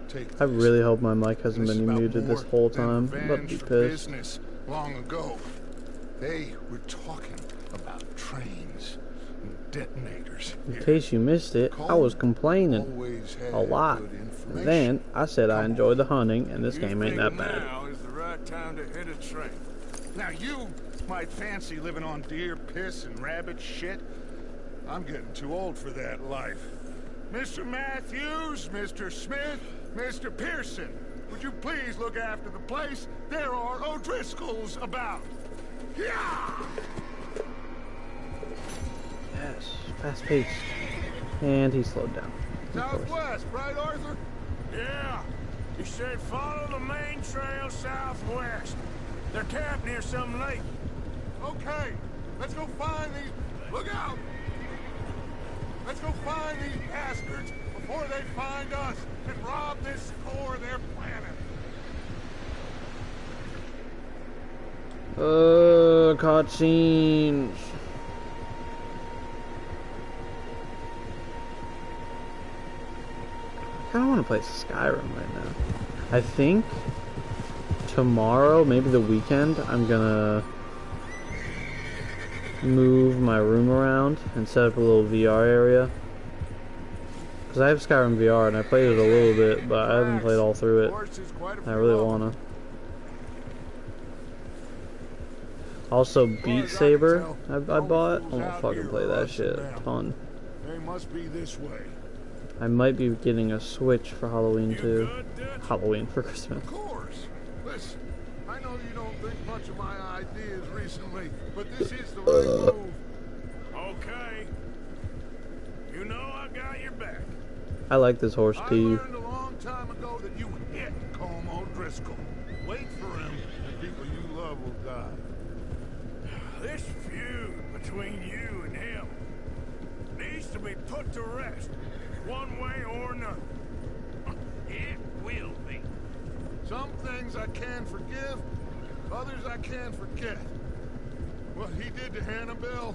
Take this. I really hope my mic hasn't been muted this whole time. I'm about to be pissed. Business long ago. They were talking about trains and detonators. In case you missed it, I was complaining a lot. Then I said I enjoyed the hunting, and this game ain't that bad. Now is the right time to hit a train. Now you might fancy living on deer piss and rabbit shit. I'm getting too old for that life. Mr. Matthews, Mr. Smith, Mr. Pearson, would you please look after the place? There are O'Driscolls about. Yeah! Yes, fast paced. And he slowed down. Southwest, right, Arthur? Yeah. He said follow the main trail southwest. They're camped near some lake. Okay, let's go find these... Look out! Let's go find these bastards before they find us and rob this store they're planning. Cutscenes. I kind of want to play Skyrim right now. I think tomorrow, maybe the weekend, I'm gonna move my room around and set up a little VR area. Because I have Skyrim VR and I played it a little bit, but I haven't played all through it. I really wanna. Also, Beat Saber I bought. I'm gonna fucking play that shit a ton. They must be this way. I might be getting a Switch for Halloween too. Halloween for Christmas. Of course. Listen, I know you don't think much of my ideas recently, but this is the right move. Okay. You know I got your back. I like this horse I tea. learned a long time ago that you hit Colm Driscoll. Wait for him, and people you love will die. This feud between you and him needs to be put to rest, one way or another. It will be. Some things I can forgive, others I can't forget. What he did to Annabelle,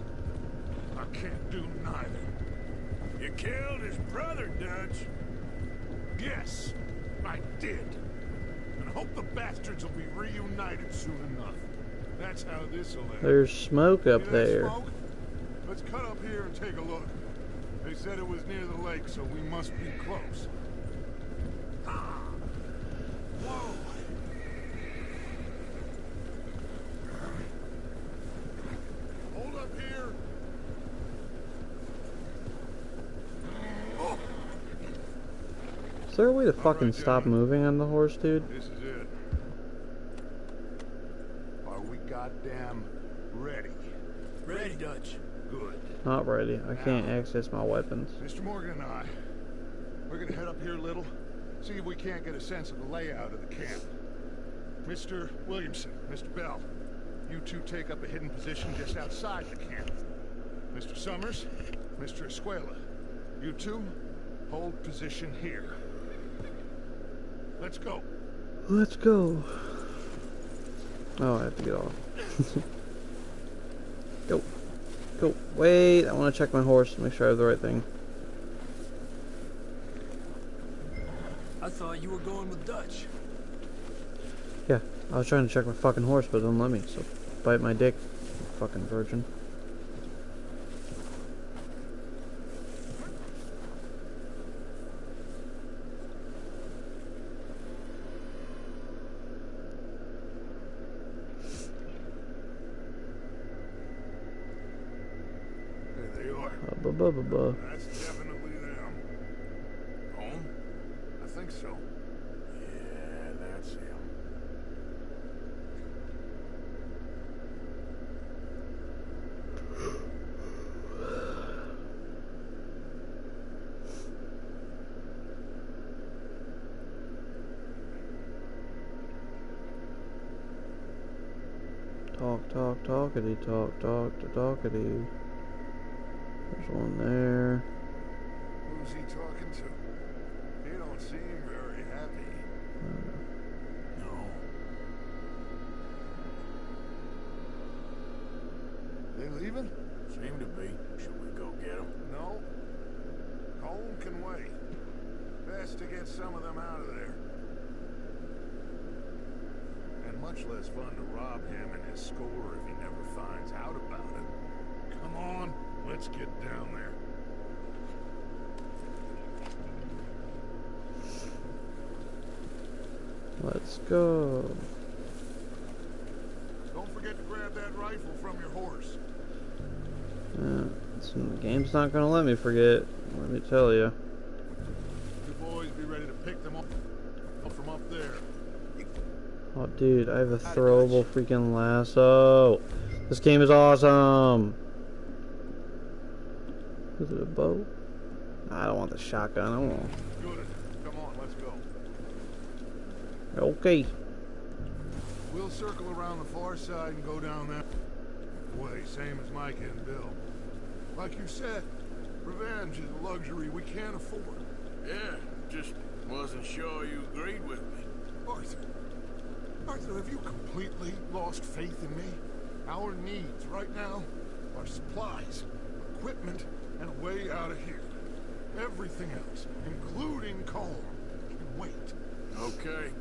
I can't do neither. You killed his brother, Dutch. Yes, I did. And I hope the bastards will be reunited soon enough. That's how this'll end. There's smoke up See that there. smoke? Let's cut up here and take a look. They said it was near the lake, so we must be close. Ah. Whoa! Hold up here. Oh. Is there a way to fucking stop moving on the horse, dude? This is it. Are we goddamn ready? Ready, Dutch. Good. Not ready. I can't access my weapons. Mr. Morgan and I, we're gonna head up here a little, see if we can't get a sense of the layout of the camp. Mr. Williamson, Mr. Bell, you two take up a hidden position just outside the camp. Mr. Summers, Mr. Escuela, you two hold position here. Let's go. Let's go. Oh, I have to get off. Go. Go. Wait, I want to check my horse, make sure I have the right thing. I thought you were going with Dutch. Yeah, I was trying to check my fucking horse, but it didn't let me, so bite my dick, fucking virgin. That's definitely them. Home? I think so. Yeah, that's him. Talkity, talkity. There's one there. Who's he talking to? He don't seem very happy. No. They leaving? Seem to be. Should we go get them? No. Colm can wait. Best to get some of them out of there. And much less fun to rob him and his score if he never finds out about it. Come on, let's get down there. Let's go. Don't forget to grab that rifle from your horse. The game's not gonna let me forget. Let me tell you. You boys be ready to pick them up from up there. Oh, dude, I have a throwable freaking lasso. This game is awesome. Is it a bow? I don't want the shotgun. I want. Good. Come on, let's go. Okay. We'll circle around the far side and go down that way, same as Micah and Bill. Like you said, revenge is a luxury we can't afford. Yeah, just wasn't sure you agreed with me. Arthur, have you completely lost faith in me? Our needs right now are supplies, equipment, and a way out of here. Everything else, including Colm, can wait. Okay.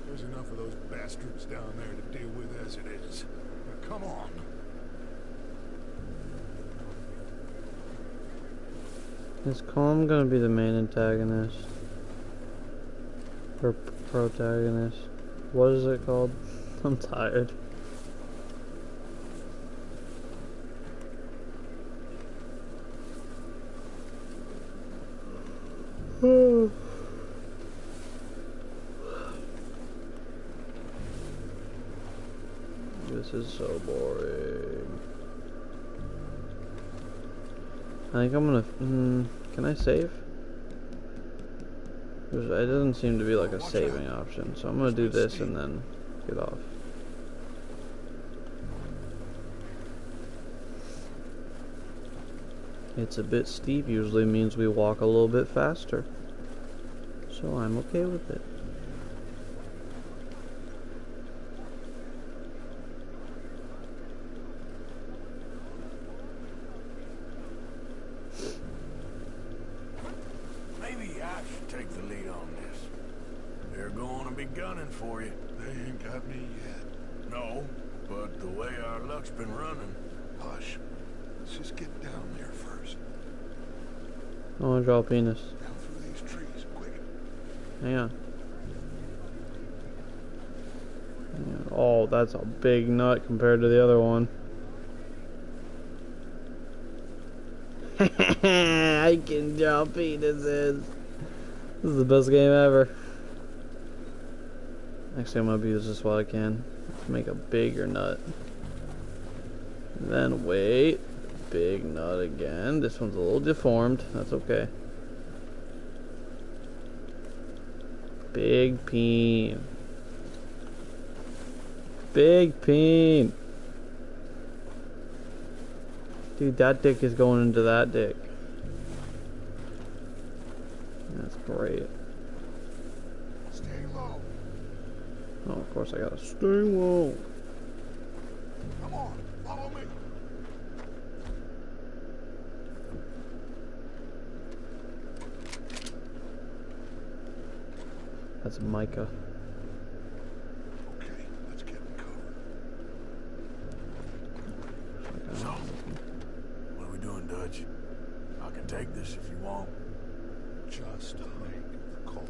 There's enough of those bastards down there to deal with as it is. Now, come on. Is Colm gonna be the main antagonist? Or protagonist? What is it called? I'm tired. This is so boring. I think I'm gonna... can I save? It doesn't seem to be like a saving option, so I'm gonna do this and then get off. It's a bit steep, usually means we walk a little bit faster. So I'm okay with it. Maybe I should take the lead on this. They're going to be gunning for you. They ain't got me yet. No, but the way our luck's been running. Hush. Let's just get down there first. I wanna draw a penis. Down through these trees, quick. Hang on. Oh, that's a big nut compared to the other one. I can draw penises. This is the best game ever. Actually, I'm gonna use this while I can. Let's make a bigger nut. Then wait. Big nut again. This one's a little deformed. That's okay. Big peen. Big peen. Dude, that dick is going into that dick. That's great. Stay low. Oh, of course I gotta stay low. Come on, follow me. That's Micah. Okay, let's get in cover. So, what are we doing, Dutch? I can take this if you want. Just make the call.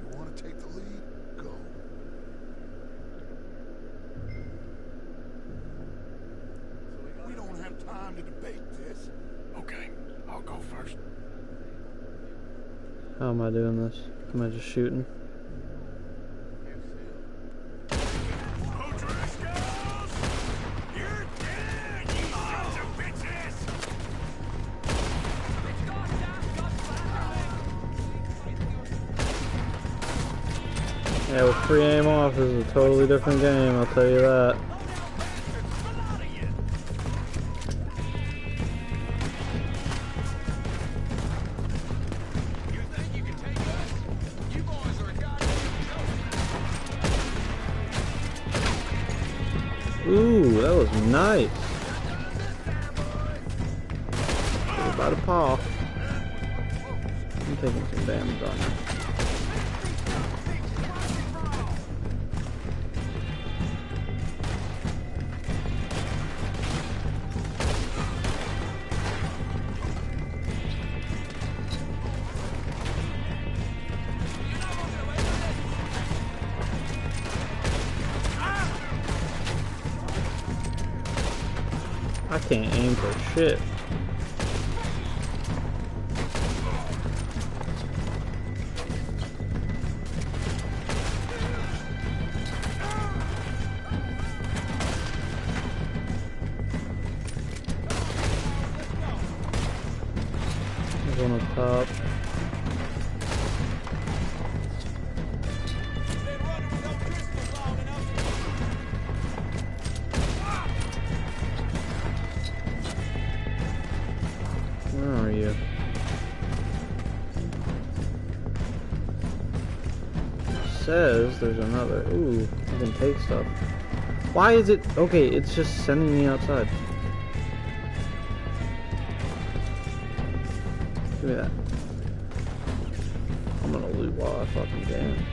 You want to take the lead? Go. We don't have time to debate this. Okay, I'll go first. How am I doing this? Am I just shooting? Yeah, with free aim off is a totally different game, I'll tell you that. Ooh, that was nice. About a paw. I'm taking some damage on you. I can't aim for shit. There's one up top. Where are you? It says there's another. Ooh, you can take stuff. Why is it? Okay, it's just sending me outside. Give me that. I'm gonna loot while I fucking can.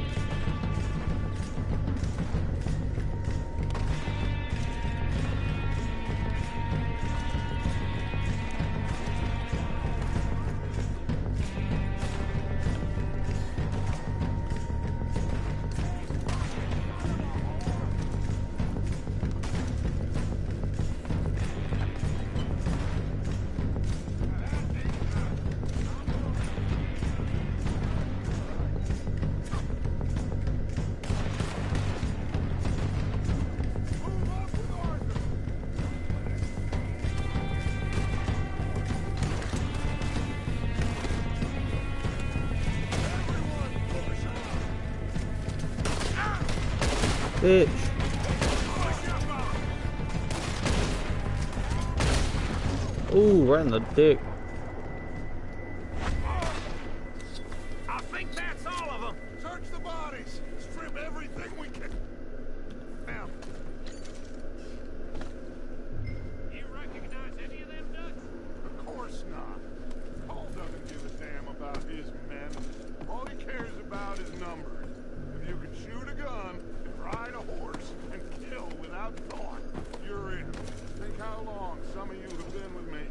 bitch. Ooh, right in the dick. I think that's all of them. Search the bodies. Strip everything we can. Now. You recognize any of them, Dutch? Of course not. Paul doesn't give a damn about his men. All he cares about is numbers. If you can shoot a gun, ride a horse, and kill without thought, you're in. Think how long some of you have been with me.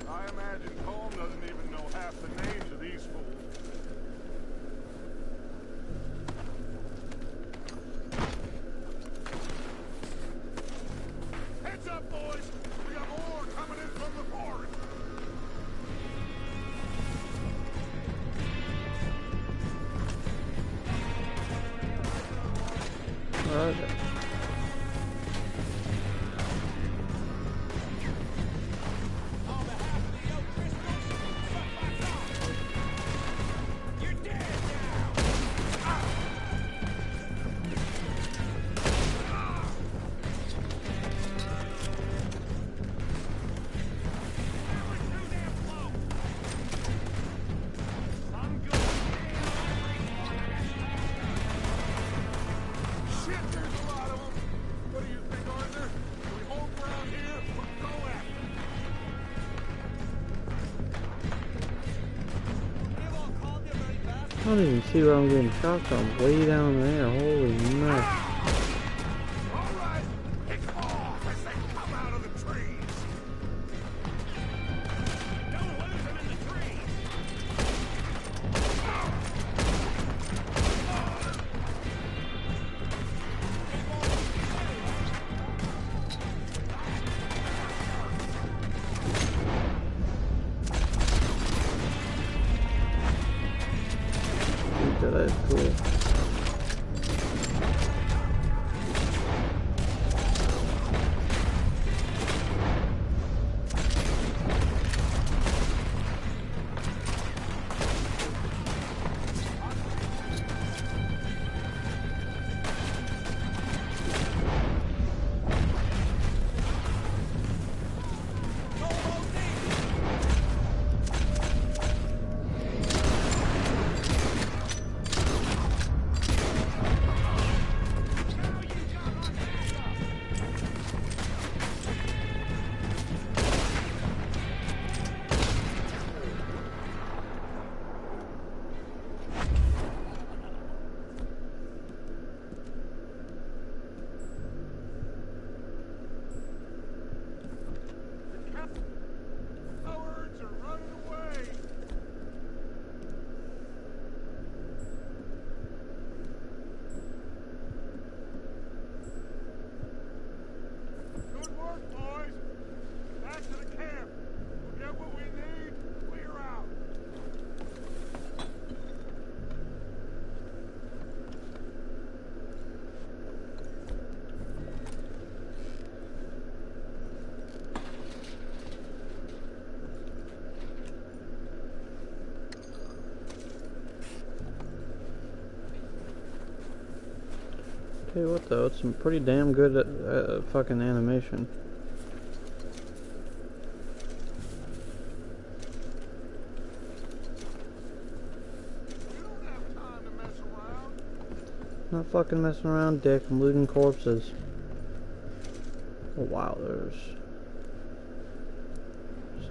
I imagine Colm doesn't even know half the names of these fools. Heads up, boys! We got more coming in from the forest! Okay. I don't even see where I'm getting shot from. Way down there. Holy mess. That's cool. Tell you what though, it's some pretty damn good fucking animation. Not fucking messing around, dick. I'm looting corpses. Oh wow, there's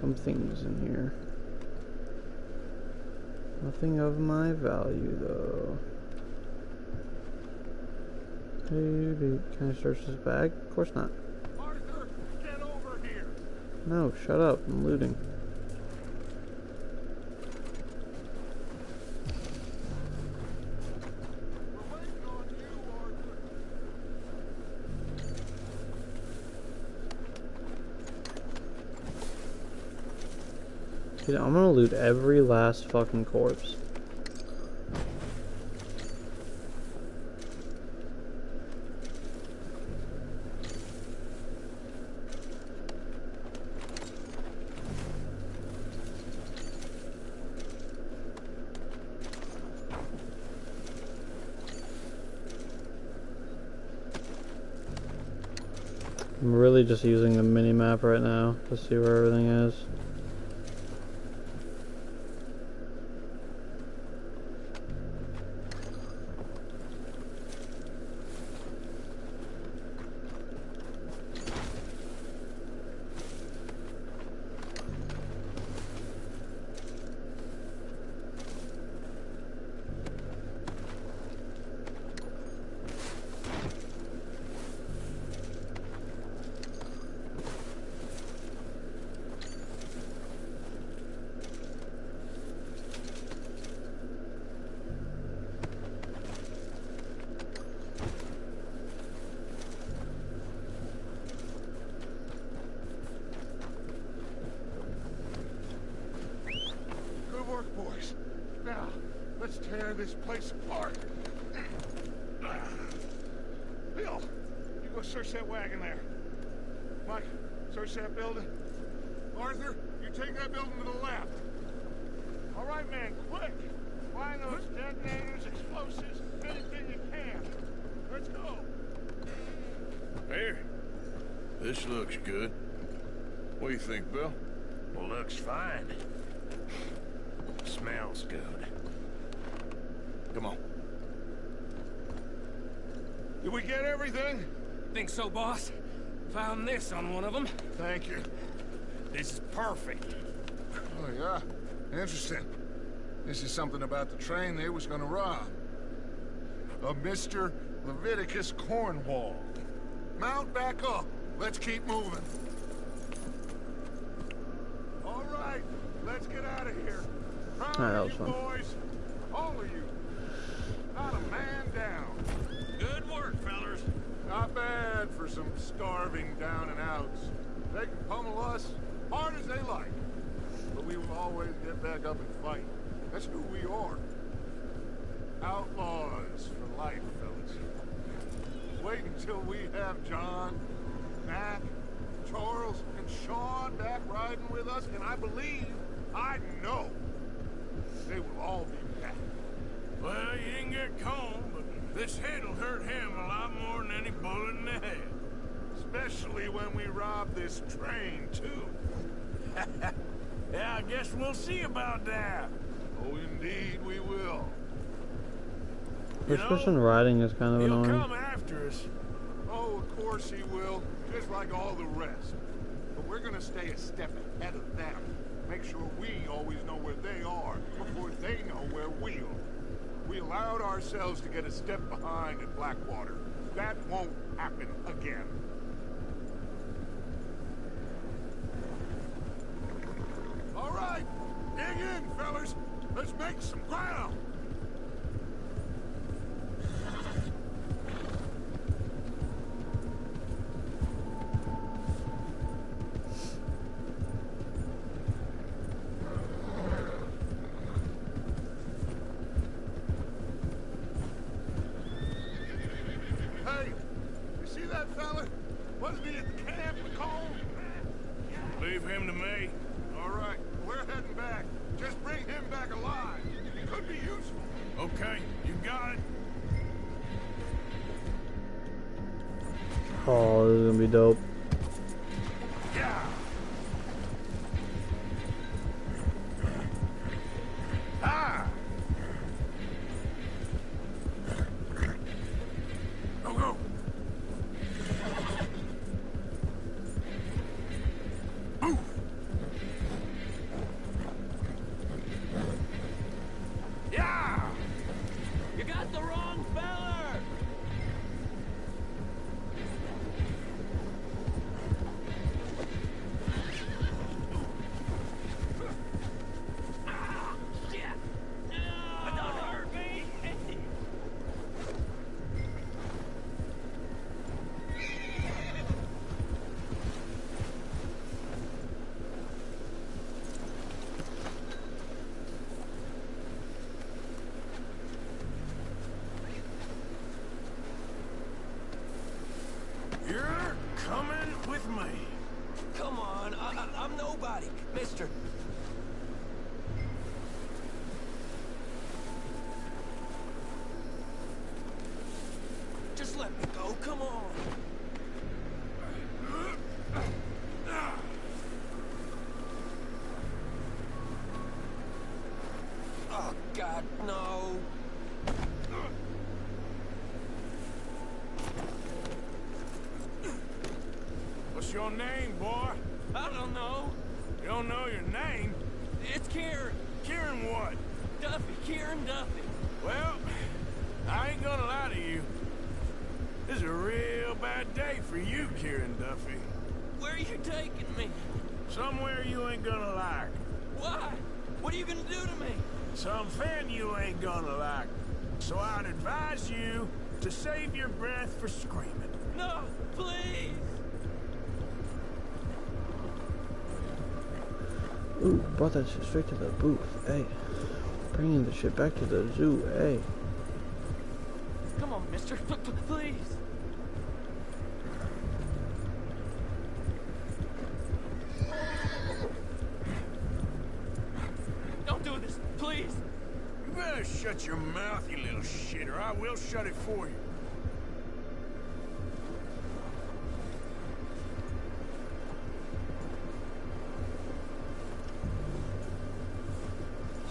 some things in here. Nothing of my value though. Can I search this bag? Of course not. Arthur, get over here. No, shut up. I'm looting. We're waiting on you, Arthur. Dude, I'm gonna loot every last fucking corpse. I'm really just using the mini map right now to see where everything is. Boys, now let's tear this place apart. Bill, you go search that wagon there. Mike, search that building. Arthur, you take that building to the left. All right, man, quick. Find those detonators, explosives, anything you can. Let's go. Here. This looks good. What do you think, Bill? Well, looks fine. Smells good. Come on. Did we get everything? Think so, boss. Found this on one of them. Thank you. This is perfect. Oh, yeah? Interesting. This is something about the train they was gonna rob. A Mr. Leviticus Cornwall. Mount back up. Let's keep moving. All right, let's get out of here. Proud that of was you fun. boys. All of you. Not a man down. Good work, fellers. Not bad for some starving down and outs. They can pummel us hard as they like. But we will always get back up and fight. That's who we are. Outlaws for life, fellas. Wait until we have John, Mac, Charles, and Sean back riding with us, and I believe, I know, they will all be back. Well, you didn't get Cone, but this hit'll hurt him a lot more than any bullet in the head. Especially when we rob this train, too. Yeah, I guess we'll see about that. Oh, indeed we will. This person riding is kind of He'll annoying. come after us. Oh, of course he will, just like all the rest. But we're gonna stay a step ahead of them. Make sure we always know where they are before they know where we are. We allowed ourselves to get a step behind at Blackwater. That won't happen again. All right, dig in, fellas. Let's make some ground. Hey, you see that fella? Wasn't he at the camp, McCall? Leave him to me. All right, we're heading back. Just bring him back alive. He could be useful. Okay, you got it. Oh, this is gonna be dope. Yeah. Ah! Go, go! Move! Yeah! You got the wrong feller! You're coming with me. Come on, I'm nobody, mister. Just let me go, come on. Oh, God, no. What's your name, boy? I don't know. You don't know your name? It's Kieran. Kieran what? Duffy, Kieran Duffy. Well, I ain't gonna lie to you. This is a real bad day for you, Kieran Duffy. Where are you taking me? Somewhere you ain't gonna like. Why? What are you gonna do to me? Something you ain't gonna like. So I'd advise you to save your breath for screaming. No, please! Ooh, brought that shit straight to the booth. Hey, bringing the shit back to the zoo. Hey. Come on, mister. Please. Don't do this, please. You better shut your mouth, you little shit, or I will shut it for you.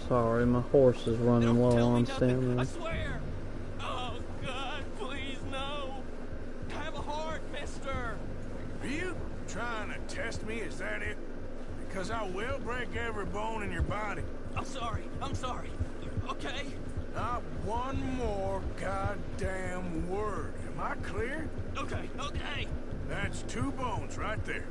Sorry, my horse is running low on stamina. I swear. Oh, God, please, no. Have a heart, mister. Are you trying to test me? Is that it? Because I will break every bone in your body. I'm sorry. Okay? Not one more goddamn word. Am I clear? Okay. That's 2 bones right there.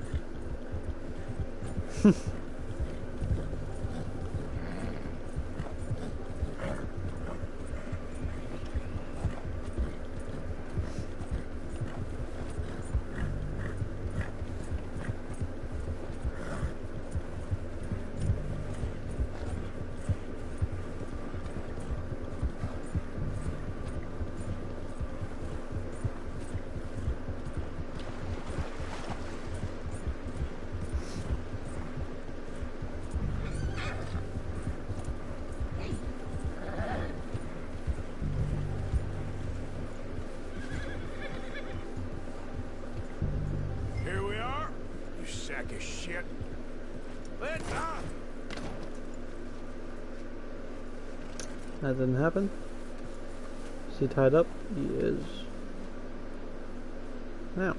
Sack of shit. Let's on. That didn't happen. Is he tied up? He is. Now.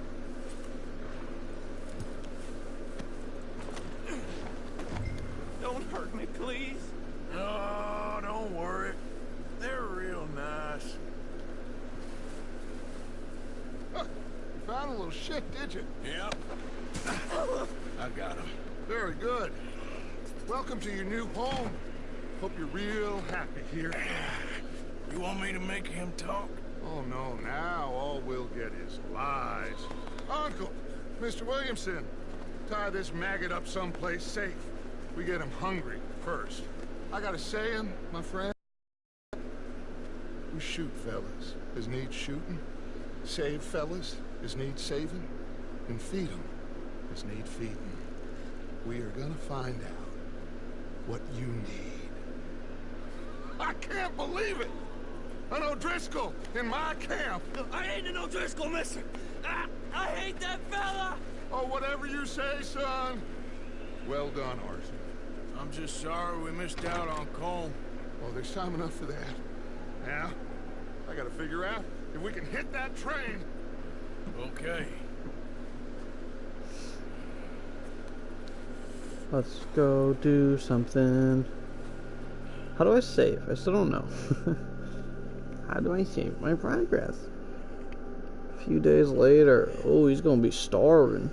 Don't hurt me, please. No, don't worry. They're real nice. Huh, you found a little shit, did you? Yep. I got him. Very good. Welcome to your new home. Hope you're real happy here. You want me to make him talk? Oh, no. Now all we'll get is lies. Uncle, Mr. Williamson, tie this maggot up someplace safe. We get him hungry first. I got a saying, my friend. We shoot fellas as need shooting, save fellas as need saving, and feed them as need feeding. We are gonna find out what you need. I can't believe it! An O'Driscoll in my camp! I ain't an O'Driscoll, mister! I hate that fella! Oh, whatever you say, son. Well done, Arthur. I'm just sorry we missed out on Colm. Oh, there's time enough for that. Now, I gotta figure out if we can hit that train. Okay. Let's go do something. How do I save? I still don't know. How do I save my progress? A few days later. Oh, he's gonna be starving.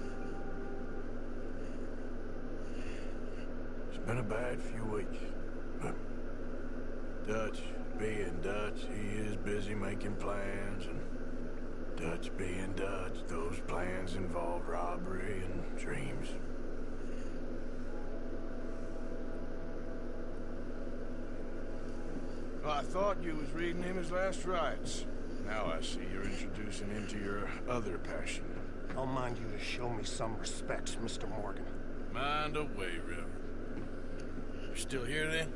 It's been a bad few weeks. Dutch being Dutch, he is busy making plans, and Dutch being Dutch, those plans involve robbery and dreams. Well, I thought you was reading him his last rites. Now I see you're introducing him to your other passion. I'll mind you to show me some respect, Mr. Morgan. Mind away, River. You still here, then?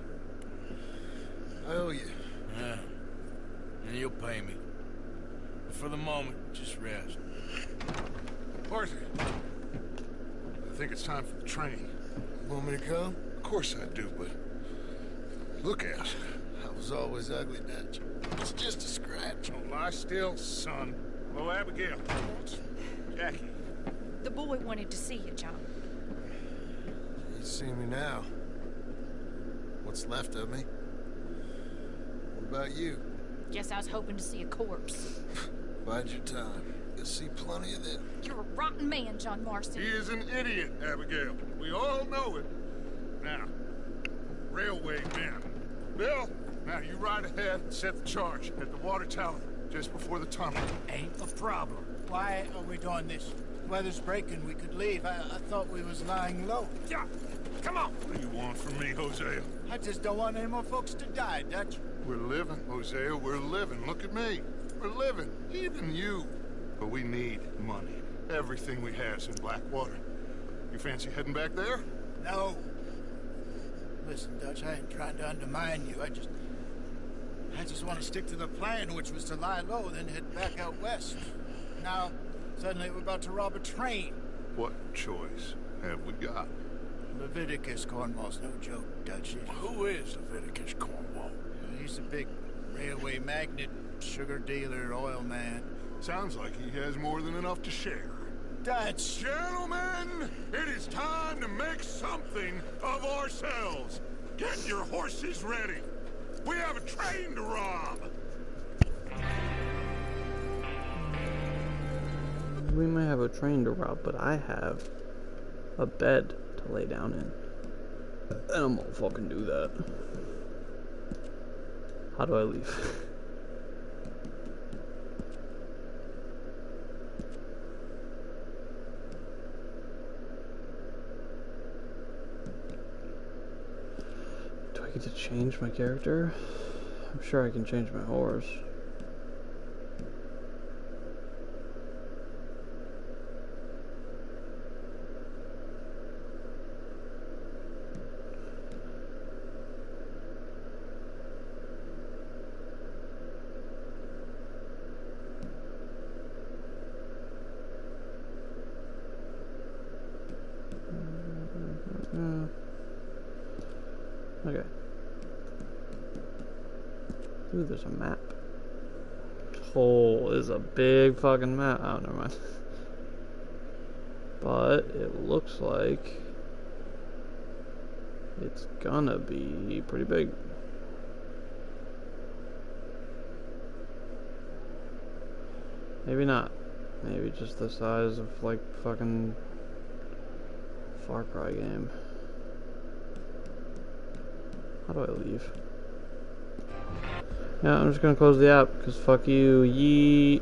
I owe you. Yeah. And you'll pay me. But for the moment, just rest. Arthur, I think it's time for the train. Want me to come? Of course I do, but look at us. was always ugly, Dutch. It's just a scratch. Don't lie still, son. Hello, Abigail. Jackie. The boy wanted to see you, John. You see me now. What's left of me? What about you? Guess I was hoping to see a corpse. Bide your time. You'll see plenty of them. You're a rotten man, John Marston. He is an idiot, Abigail. We all know it. Now, railway men. Bill, now you ride ahead and set the charge at the water tower just before the tunnel. Ain't a problem. Why are we doing this? Weather's breaking. We could leave. I thought we was lying low. Yeah, come on. What do you want from me, Hosea? I just don't want any more folks to die, Dutch. We're living, Hosea. We're living. Look at me. We're living. Even you. But we need money. Everything we have's in Blackwater. You fancy heading back there? No. Listen, Dutch, I ain't trying to undermine you. I just want to stick to the plan, which was to lie low, then head back out west. Now, suddenly we're about to rob a train. What choice have we got? Leviticus Cornwall's no joke, Dutch. Who is Leviticus Cornwall? He's a big railway magnate, sugar dealer, oil man. Sounds like he has more than enough to share. Dutch! Gentlemen, it is time to make something of ourselves. Get your horses ready. We have a train to rob. We may have a train to rob, but I have a bed to lay down in. And I'm gonna fucking do that. How do I leave? Do I get to change my character? I'm sure I can change my horse. Okay. Ooh, there's a map. Oh, it's a big fucking map. Oh, never mind. But it looks like it's gonna be pretty big. Maybe not. Maybe just the size of like fucking Far Cry game. How do I leave? Yeah, I'm just gonna close the app because fuck you, yeet.